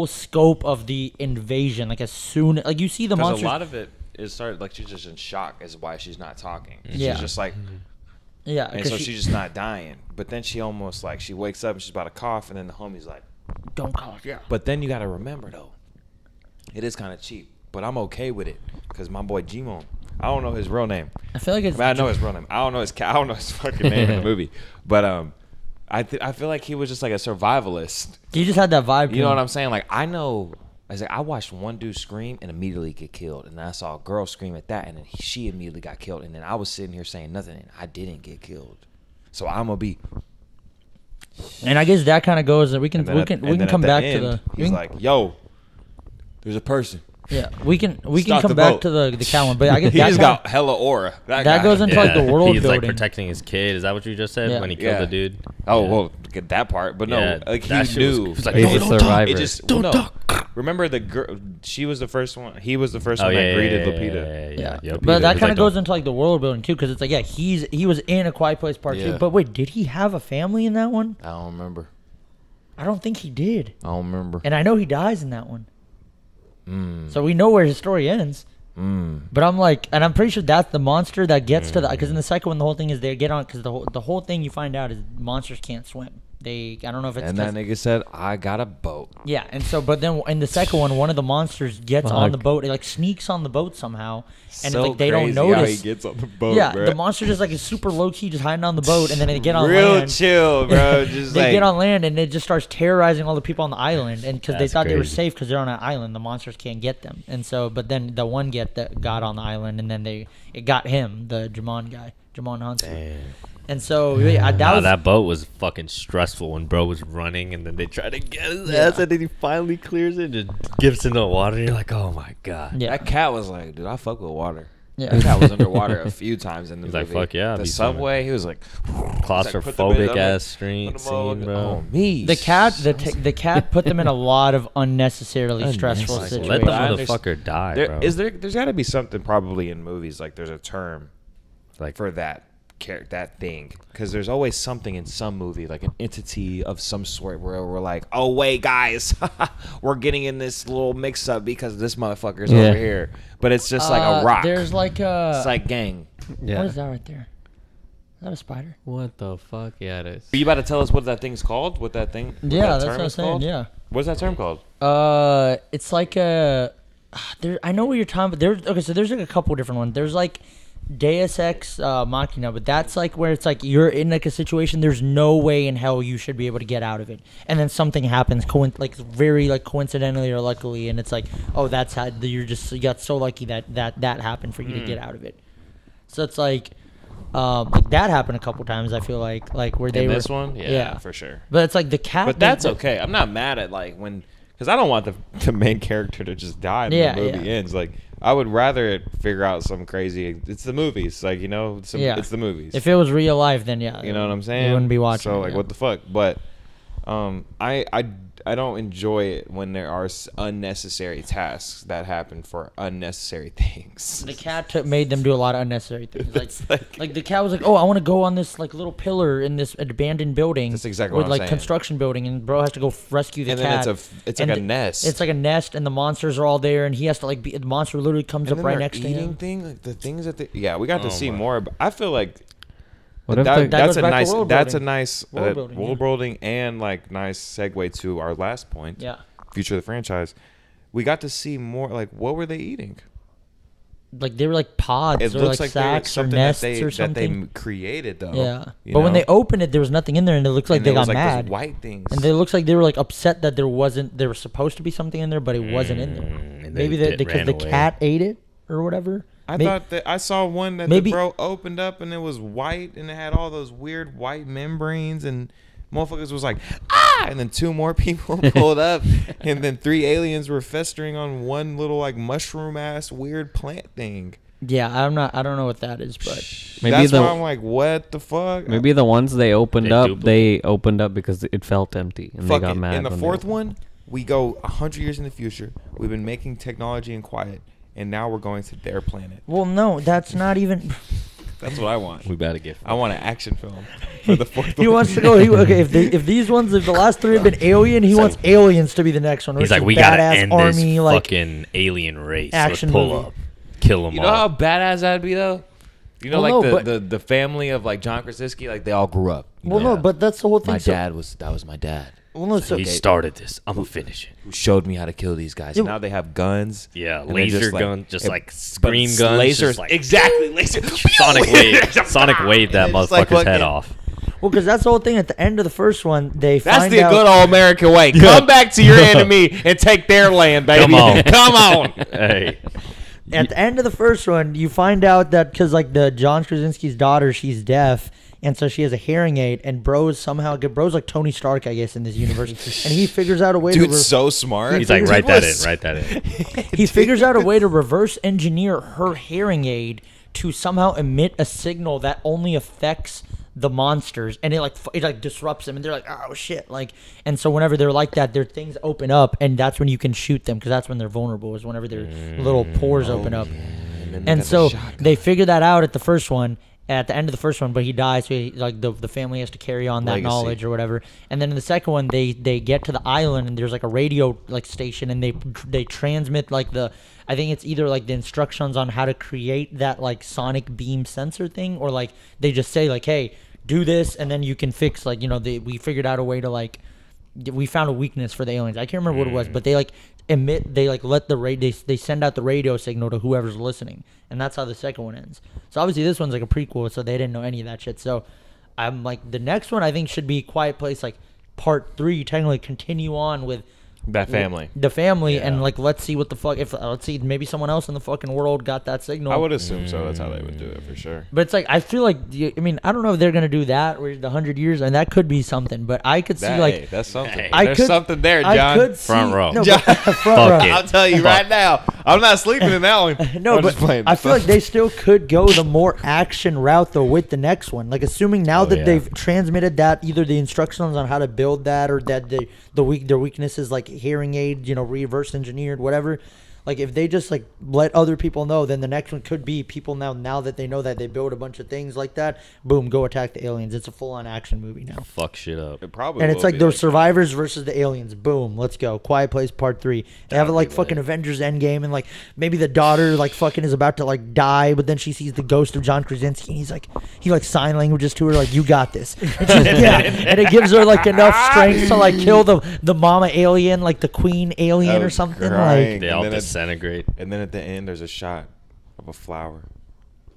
scope of the invasion. Like as soon like you see the Because monsters. a lot of it is started like she's just in shock is why she's not talking. Yeah. She's just like, yeah, and because so she's just not dying. But then she almost like she wakes up and she's about to cough, and then the homie's like, don't cough. Yeah. but then you got to remember though, it is kind of cheap. But I'm okay with it because my boy Jimon, I don't know his real name. I feel like it's. I know his real name. I don't know his fucking name in the movie. But I feel like he was just like a survivalist. You just had that vibe. You know what I'm saying? Like I know. I watched one dude scream and immediately get killed, and then I saw a girl scream at that, and then she immediately got killed, and then I was sitting here saying nothing, and I didn't get killed. So I'm gonna be. And I guess that kind of goes. We can And then at come the back end, to the. He's like, "Yo, there's a person." Yeah, we can Stop come the back boat. to the cow one, but I guess He that just kinda- got hella aura. That that guy. goes into like the world he's building. like protecting his kid. Is that what you just said Yeah. when he killed the dude? Oh Yeah. well, get that part, but no, Yeah, like he that shit was- knew. he was like, He's "No, a don't talk." survivor. It just Don't no. talk. Remember the girl? She was the first one. He was the first Oh one yeah, that greeted yeah, Lupita. Yeah, Yep. but that He's kind like, of goes "Don't-" into like the world building too, because it's like he was in A Quiet Place Part Yeah. 2. But wait, did he have a family in that one? I don't remember. I don't think he did, I don't remember. and I know he dies in that one. So we know where his story ends. But I'm like, and I'm pretty sure that's the monster that gets to the. Because in the second one, the whole thing is they get on. Because the whole thing you find out is monsters can't swim. I don't know if it's And that nigga said, I got a boat. yeah, and so but then in the second one of the monsters gets on the boat. It like sneaks on the boat somehow, and So like they don't crazy how notice. he gets on the boat, Yeah, bro. the monster just like is super low key, just hiding on the boat, and then they get on Real land. chill, bro. Just They like, get on land and it just starts terrorizing all the people on the island, and because they That's thought they were crazy. safe because they're on an island, the monsters can't get them, and so but then the one that got on the island, and then it got him, the Jamon guy, Jamon Hansu. Damn. And so yeah, That boat was fucking stressful when bro was running, and then they try to get his ass, and then he finally clears it, and just gives into the water. And you're like, oh my god. yeah, that cat was like, dude, I fuck with water. yeah. That cat was underwater a few times in the He's movie. like, fuck yeah, I'll The be subway, he was like, Claustrophobic ass street put them scene, bro. Oh, me. The cat put them in a lot of unnecessarily stressful Unnecessary. Let situations. the motherfucker die, bro. There's got to be something probably in movies, like there's a term Like for that thing, because there's always something in some movie, like an entity of some sort, where we're like, oh wait guys, we're getting in this little mix up because this motherfucker's Yeah. over here, but it's just like a rock. There's like a. It's like gang. Yeah. What is that right there? Is that a spider? What the fuck? Yeah, it is. Are you about to tell us what that thing's called? What that thing? What Yeah, that that's term what I'm is saying. called? Yeah. What's that term called? It's like a. There, I know what you're talking about. There's okay, so there's like a couple different ones. There's like Deus Ex Machina, but that's like where it's like you're in like a situation. There's no way in hell you should be able to get out of it, and then something happens, like very like coincidentally or luckily, and it's like, oh, that's how you got so lucky that happened for you to get out of it. So it's like that happened a couple times. I feel like where they In were this one, yeah, for sure. But it's like the cat. But that's okay. I'm not mad at like when, because I don't want the main character to just die when Yeah, the movie yeah. ends. Like I would rather figure out some crazy. It's the movies, like Yeah. it's the movies. If it was real life, then yeah, You know what I'm saying? You wouldn't be watching. So it, like, yeah. what the fuck? But I don't enjoy it when there are unnecessary tasks that happen for unnecessary things. The cat made them do a lot of unnecessary things. Like the cat was like, "Oh, I want to go on this like little pillar in this abandoned building." That's exactly with what I'm like saying. construction building, and bro has to go rescue the And cat. then it's like a nest. It's like a nest, and the monsters are all there, and he has to like be. The monster literally comes and up then right they're next to eating him. thing, like the things that we got to Oh see my. more. But I feel like What if that, the- That that's goes a back to nice world that's a building. nice World building, world yeah. building and like nice segue to our last point. Yeah, Future of the franchise. We got to see more. Like, what were they eating? like they were like pods It or looks like like they were sacks or something nests that or something. they created though. Yeah, you but when know? they opened it, there was nothing in there, and it looked like And they it was got like mad. those white things. And it looks like they were like upset that there was supposed to be something in there, but it wasn't in there. and Maybe they because ran the away. cat ate it or whatever. I May- thought that I saw one that maybe- the bro opened up and it was white and it had all those weird white membranes and motherfuckers was like, ah, and then two more people pulled up and then three aliens were festering on one little like mushroom ass weird plant thing. Yeah, I don't know what that is, but Maybe That's the why I'm like, what the fuck? maybe the ones they opened They up, duplicate. they opened up because it felt empty and Fuck they got it. mad. In the when they fourth opened. one, we go 100 years in the future. We've been making technology and quiet, and now we're going to their planet. well, no, that's not even. That's what I want. We better get. I want an action film for the fourth He one. wants to go. Okay, if these ones, if the last three have been Alien, he wants Aliens to be the next one. He's which like, is we gotta badass end army, this like fucking alien race. action Let's pull movie. up, kill them You all. know how badass that'd be though? You know, Well, like no, the family of like John Krasinski, like they all grew up. you Well, know? no, but that's the whole thing. my so- dad was my dad Well, no, so he started this. I'm gonna finish it. who showed me how to kill these guys. Yeah, And now they have guns. Yeah, and they're laser just, like- gun, just it- like but screen guns, lasers, just like exactly. Laser. Sonic wave that And it's like motherfucker's head fucking- off. well, because that's the whole thing. At the end of the first one, they That's find the out. good old American way. Come back to your enemy and take their land, baby. Come on. Come on. Hey, At the end of the first one, you find out that because like the John Krasinski's daughter, she's deaf, and so she has a hearing aid. And bro's like Tony Stark, I guess, in this universe, and he figures out a way Dude's to. so smart. he's like, Dude write that in, was- write that in. He figures out a way to reverse engineer her hearing aid to somehow emit a signal that only affects the monsters, and it like disrupts them, and they're like, oh shit, like, and so whenever they're like that, their things open up, and that's when you can shoot them, because that's when they're vulnerable, is whenever their little pores open up. And so they figure that out at the first one, at the end of the first one, but he dies, so like the family has to carry on that Legacy. knowledge or whatever. And then in the second one, they get to the island, and there's like a radio like station, and they transmit like I think it's either like the instructions on how to create that like sonic beam sensor thing, or like they just say like, hey, do this, and then you can fix like we figured out a way to like we found a weakness for the aliens. I can't remember what it was, but they like let the they send out the radio signal to whoever's listening, and that's how the second one ends. So obviously this one's like a prequel, so they didn't know any of that shit. So I'm like, the next one I think should be Quiet Place, like part 3, technically continue on with That family. the family, Yeah. and like let's see what the fuck if let's see maybe someone else in the fucking world got that signal. I would assume so. That's how they would do it for sure. But it's like I feel like I mean I don't know if they're gonna do that or the 100 years, and that could be something. But I could see like Hey, that's something. Hey. There's something there, John. I could see, Front row. No, John. but, front Fuck row. it. I'll tell you right now, I'm not sleeping in that one. No, I'm but just playing. I feel like they still could go the more action route though with the next one. Like assuming now that yeah. they've transmitted that either the instructions on how to build that or that their weaknesses like hearing aid, reverse engineered, whatever. Like if they just like let other people know, then the next one could be people now that they know that they build a bunch of things like that. Boom, go attack the aliens. It's a full on action movie now. Fuck shit up. It probably And it's will like be the survivors versus the aliens. Boom, let's go. Quiet Place Part 3. They have it like be fucking lit. Avengers Endgame, and like maybe the daughter like fucking is about to like die, but then she sees the ghost of John Krasinski, and he like sign languages to her like, you got this. And she's, yeah, and it gives her like enough strength to like kill the mama alien, like the queen alien or something. crying. Like They And all then it- disintegrate. And then at the end, there's a shot of a flower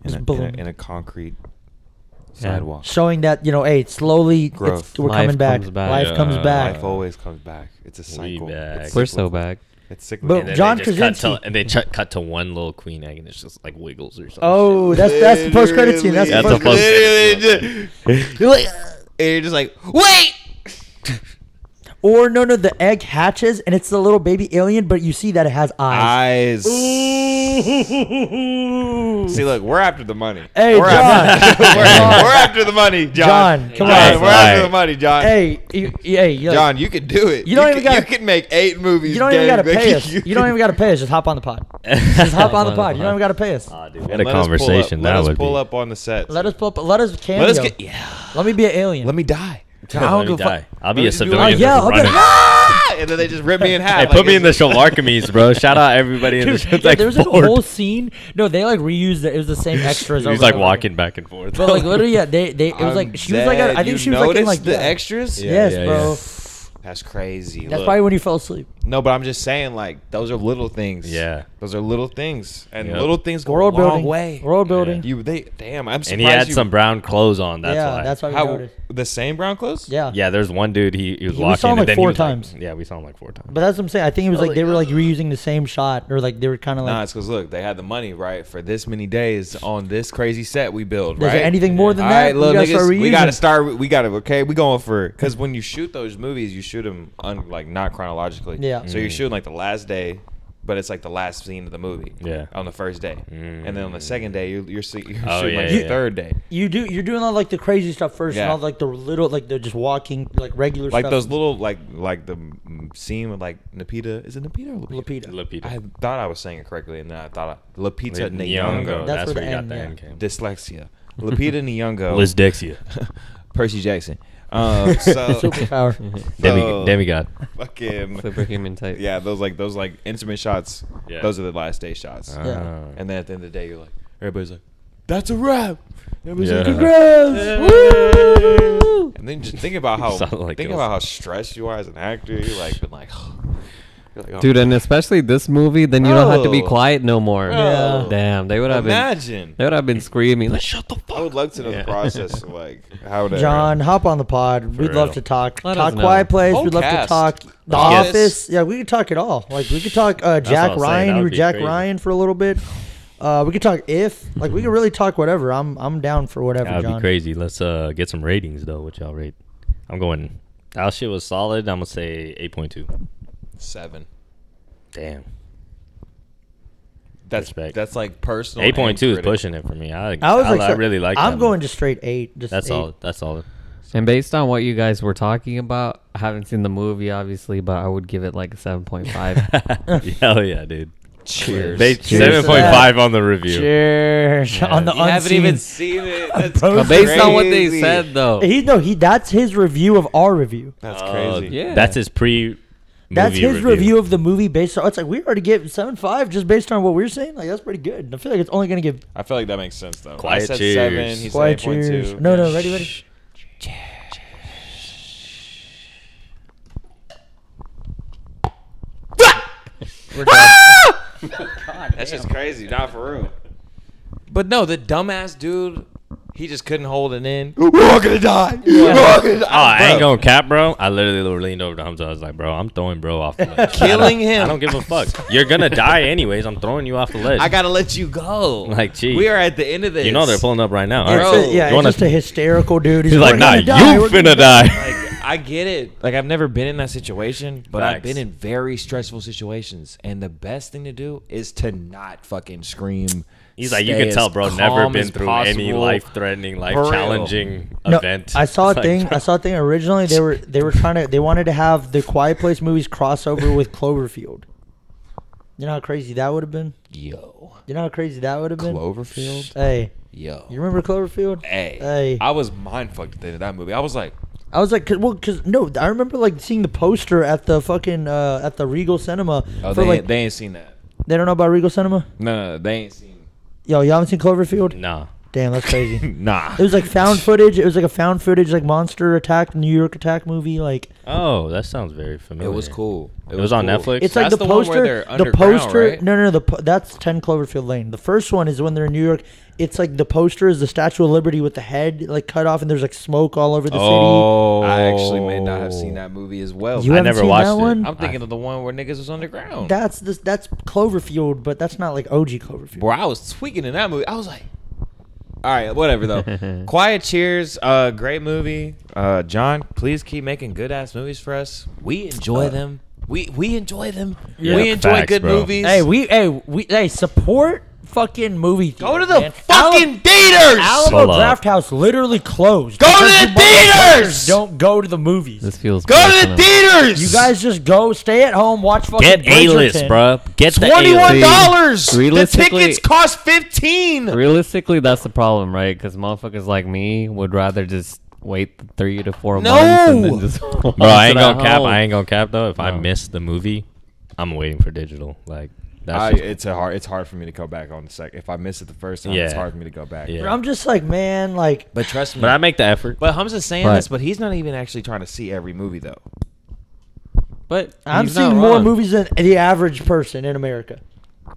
in Just a, blooming. in a concrete sidewalk. showing that hey, slowly Growth. we're Life coming back. comes back. Life Yeah. comes back. Life always comes back. It's a We cycle. back. It's We're so cyclical. back. It's cyclical. But And then John they just Krasinski. cut to one little queen egg, and it's just like wiggles or something. Oh, that's the post credit scene. That's the That's post the credit. post- You're like, and you're just like, wait. Or no, the egg hatches and it's the little baby alien, but you see that it has eyes. See, look, we're after the money. Hey, we're John. After, we're after the money, John. John, come on. We're after Hey. the money, John. Hey, you John, you can do it. You don't even gotta- You can make 8 movies. you don't even gang. gotta pay us. You You don't even gotta pay us. Just hop on the pod. Just hop on the pod. You don't even gotta pay us. Ah, dude, And what a let us pull up- conversation Let that us would pull be. up on the set. Let us cameo. Let us get. Yeah. Let me be an alien. Let me die. I Let don't me give a fuck. die. I'll be Let a me just be civilian. like, just yeah, I'll be running. Ah! And then they just rip me in half. Hey, like, put me in the it's- Shawarkamis, bro. Shout out everybody in the Dude, show. yeah, there was like a whole scene. No, they like reused it. It was the same extras. over He's like and over walking back and forth. again. But like literally, yeah, they it was like she was like dead. I think You she was like in noticed like the yeah. extras. Yeah. Yes, bro. That's crazy. That's Look. probably when you fell asleep. No, but I'm just saying, like, those are little things. Yeah. Those are little things, and Yep. little things go World a long building. way. World building. Damn, I'm surprised. And he had you, some brown clothes on. That's yeah, why. that's why we how noticed. the same brown clothes. Yeah. Yeah, there's one dude. He was We walking. saw him, and like, then 4 he was like- times. yeah, we saw him like 4 times. But that's what I'm saying. I think it was Oh, like they were like, like reusing the same shot, or like they were kind of like. Nah, it's because look, they had the money right for this many days on this crazy set we build. Is Right? there anything more than All that? right, look, we gotta start niggas, reusing. we gotta start. We gotta. Okay, we going for because when you shoot those movies, you shoot them like not chronologically. Yeah. So you're shooting like the last day, but it's like the last scene of the movie. Yeah. On the first day, and then on the second day, you're Oh, shooting yeah, like yeah, the yeah. third day. You're doing all like the crazy stuff first, and Yeah. all like the little like they're just walking like regular Like stuff. those little like the scene with like Lupita. Is it Lupita or Lupita? Lupita. I thought I was saying it correctly, and then I thought Lupita Nyonggo. Nyongo. That's where That's where the you got N, the yeah. N came. Dyslexia. Lupita Nyonggo. Liz Dexia. Percy Jackson. So Superpower. Demigod. fucking Superhuman type. yeah, those like intimate shots. Yeah. Those are the last day shots. Yeah. Ah. And then at the end of the day, you're like, everybody's like, that's a wrap. Everybody's like, Yeah. congrats. Woo! And then just think about how Sound like think it was- about how stressed you are as an actor. You're like, been like, you're like, oh, Dude, and especially this movie, then you don't have to be Bro. quiet no more. Yeah. Damn, they would have been. imagine. They would have been screaming like, "Shut the fuck!" I would love to know Yeah. the process of like how to. John, hop on the pod. We'd love real. to talk. Let Talk us know. Quiet Place. Whole We'd love to cast. talk The Yes. Office. Yeah, we could talk it all. Like we could talk Jack what I was saying, Ryan. that You would were be Jack crazy. Ryan for a little bit. We could talk If. Like we could really talk whatever. I'm down for whatever, That would John. be crazy. Let's get some ratings though. What y'all rate? I'm going. That shit was solid. I'm gonna say 8.2. 7. Damn. That's Respect. that's like personal. 8.2 and is critical. pushing it for me. I I was like, I really like. I'm that going one. just straight 8. Just That's 8. all. That's solid. And based on what you guys were talking about, I haven't seen the movie obviously, but I would give it like a 7.5. Hell yeah, dude. Cheers. They Cheers to 7.5 on the review. Cheers Yeah. on the You haven't unseen. even seen it. That's But based on what they crazy. said though, That's his review of our review. That's Oh, crazy. yeah. That's his pre. That's his review of the movie based on. It's like we already gave 7.5 just based on what we're saying. Like that's pretty good. I ffeel like it's only gonna give I feel like that makes sense though. Quiet I said cheers. 7. He quiet said 8.2. cheers. No, ready. We're done. That's just crazy. Not for real. But no, the dumbass dude, he just couldn't hold it in. We're all gonna die. We're all gonna die. Oh, I ain't Bro, gonna cap, bro. I literally leaned over to Hamza. I was like, bro, I'm throwing bro off the ledge. Killing him. I don't give a fuck. You're gonna die anyways. I'm throwing you off the ledge. I gotta let you go. Like, gee. We are at the end of this. You know they're pulling up right now. It's All right. a- yeah, You it's wanna- just a hysterical dude. He's like, "We're nah, gonna die, you we're finna gonna die. Like, I get it. Like, I've never been in that situation, but I've Facts. been in very stressful situations. And the best thing to do is to not fucking scream. He's like, you Stay can tell, as bro, never calm been as through any possible. life-threatening, For real. life-challenging No, event. I saw a Like, thing. I saw a thing originally. They wanted to have the Quiet Place movies crossover with Cloverfield. You know how crazy that would have been? Yo. You know how crazy that would have been? Cloverfield? Hey, Yo. you remember Cloverfield? Hey. Hey. I was mind fucked at the end of that movie. I was like, I was like, cause no, I remember like seeing the poster at the fucking at the Regal Cinema. oh, for like, they ain't seen that. they don't know about Regal Cinema. No, they ain't seen. Yo, you haven't seen Cloverfield? nah. Damn, that's crazy. Nah. It was like found footage. It was like a found footage, like monster attack, New York attack movie. Like Oh, that sounds very It familiar. was cool. It was on cool. Netflix? it's like That's the the one poster. where they're The underground, poster. right? No. That's 10 Cloverfield Lane. The first one is when they're in New York. It's like the poster is the Statue of Liberty with the head like cut off, and there's like smoke all over the Oh. I actually may not have seen that movie as well. city. You I haven't never seen watched that it. one? I'm thinking of the one where niggas was underground. That's Cloverfield, but that's not like OG Cloverfield. Bro, I was tweaking in that movie. I was like, all right, whatever though. Quiet Cheers, great movie. John, please keep making good ass movies for us. We enjoy them. We enjoy them. Yeah, we enjoy facts, good bro. movies. Hey, support fucking movie theaters. go to the man. fucking theaters. Alamo Pull up. Draft House literally closed. Go to because the you motherfuckers theaters! Don't go to the movies. This feels Go to personal. the theaters. You guys just go, stay at home, watch fucking Get A-list, Bridgerton. bro. Get the $21. A-list. The Realistically- tickets cost 15. Realistically, that's the problem, right? Because motherfuckers like me would rather just wait 3 to 4 No! months and then just Bro, I ain't gonna cap. home. I ain't gonna cap though. If I No. miss the movie, I'm waiting for digital. Like that's just, It's hard for me to go back on the second. If I miss it the first time, Yeah. it's hard for me to go back. Yeah. I'm just like, man, like, But trust me. but I make the effort. But Hamza's saying Right. this, but he's not even actually trying to see every movie though. But I'm he's not seeing more wrong. movies than the average person in America.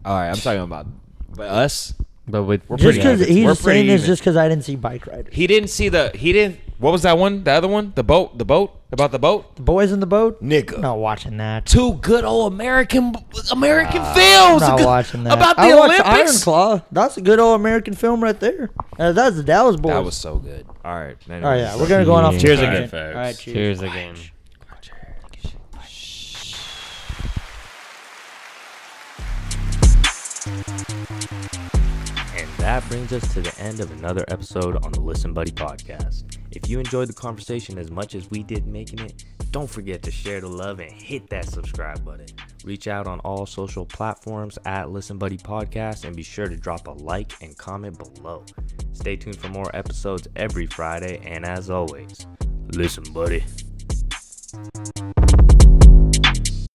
All right, I'm talking about but us. But with We're Just pretty because average. he's We're saying pretty this even. just because I didn't see Bike Riders. He didn't. What was that one? The other one? The boat about the boat. The Boys in the Boat? Nigga. Not watching that. Two good old American films. Not watching that. About the I watched Iron Olympics. Claw. That's a good old American film right there. That's the Dallas Boys. That was so good. All right. Oh yeah, we're gonna go on off. Cheers tangent. again. All right, cheers. Cheers again. And that brings us to the end of another episode on the Listen Buddy podcast. If you enjoyed the conversation as much as we did making it, don't forget to share the love and hit that subscribe button. Reach out on all social platforms at Listen Buddy Podcast and be sure to drop a like and comment below. Stay tuned for more episodes every Friday, and as always, listen, buddy.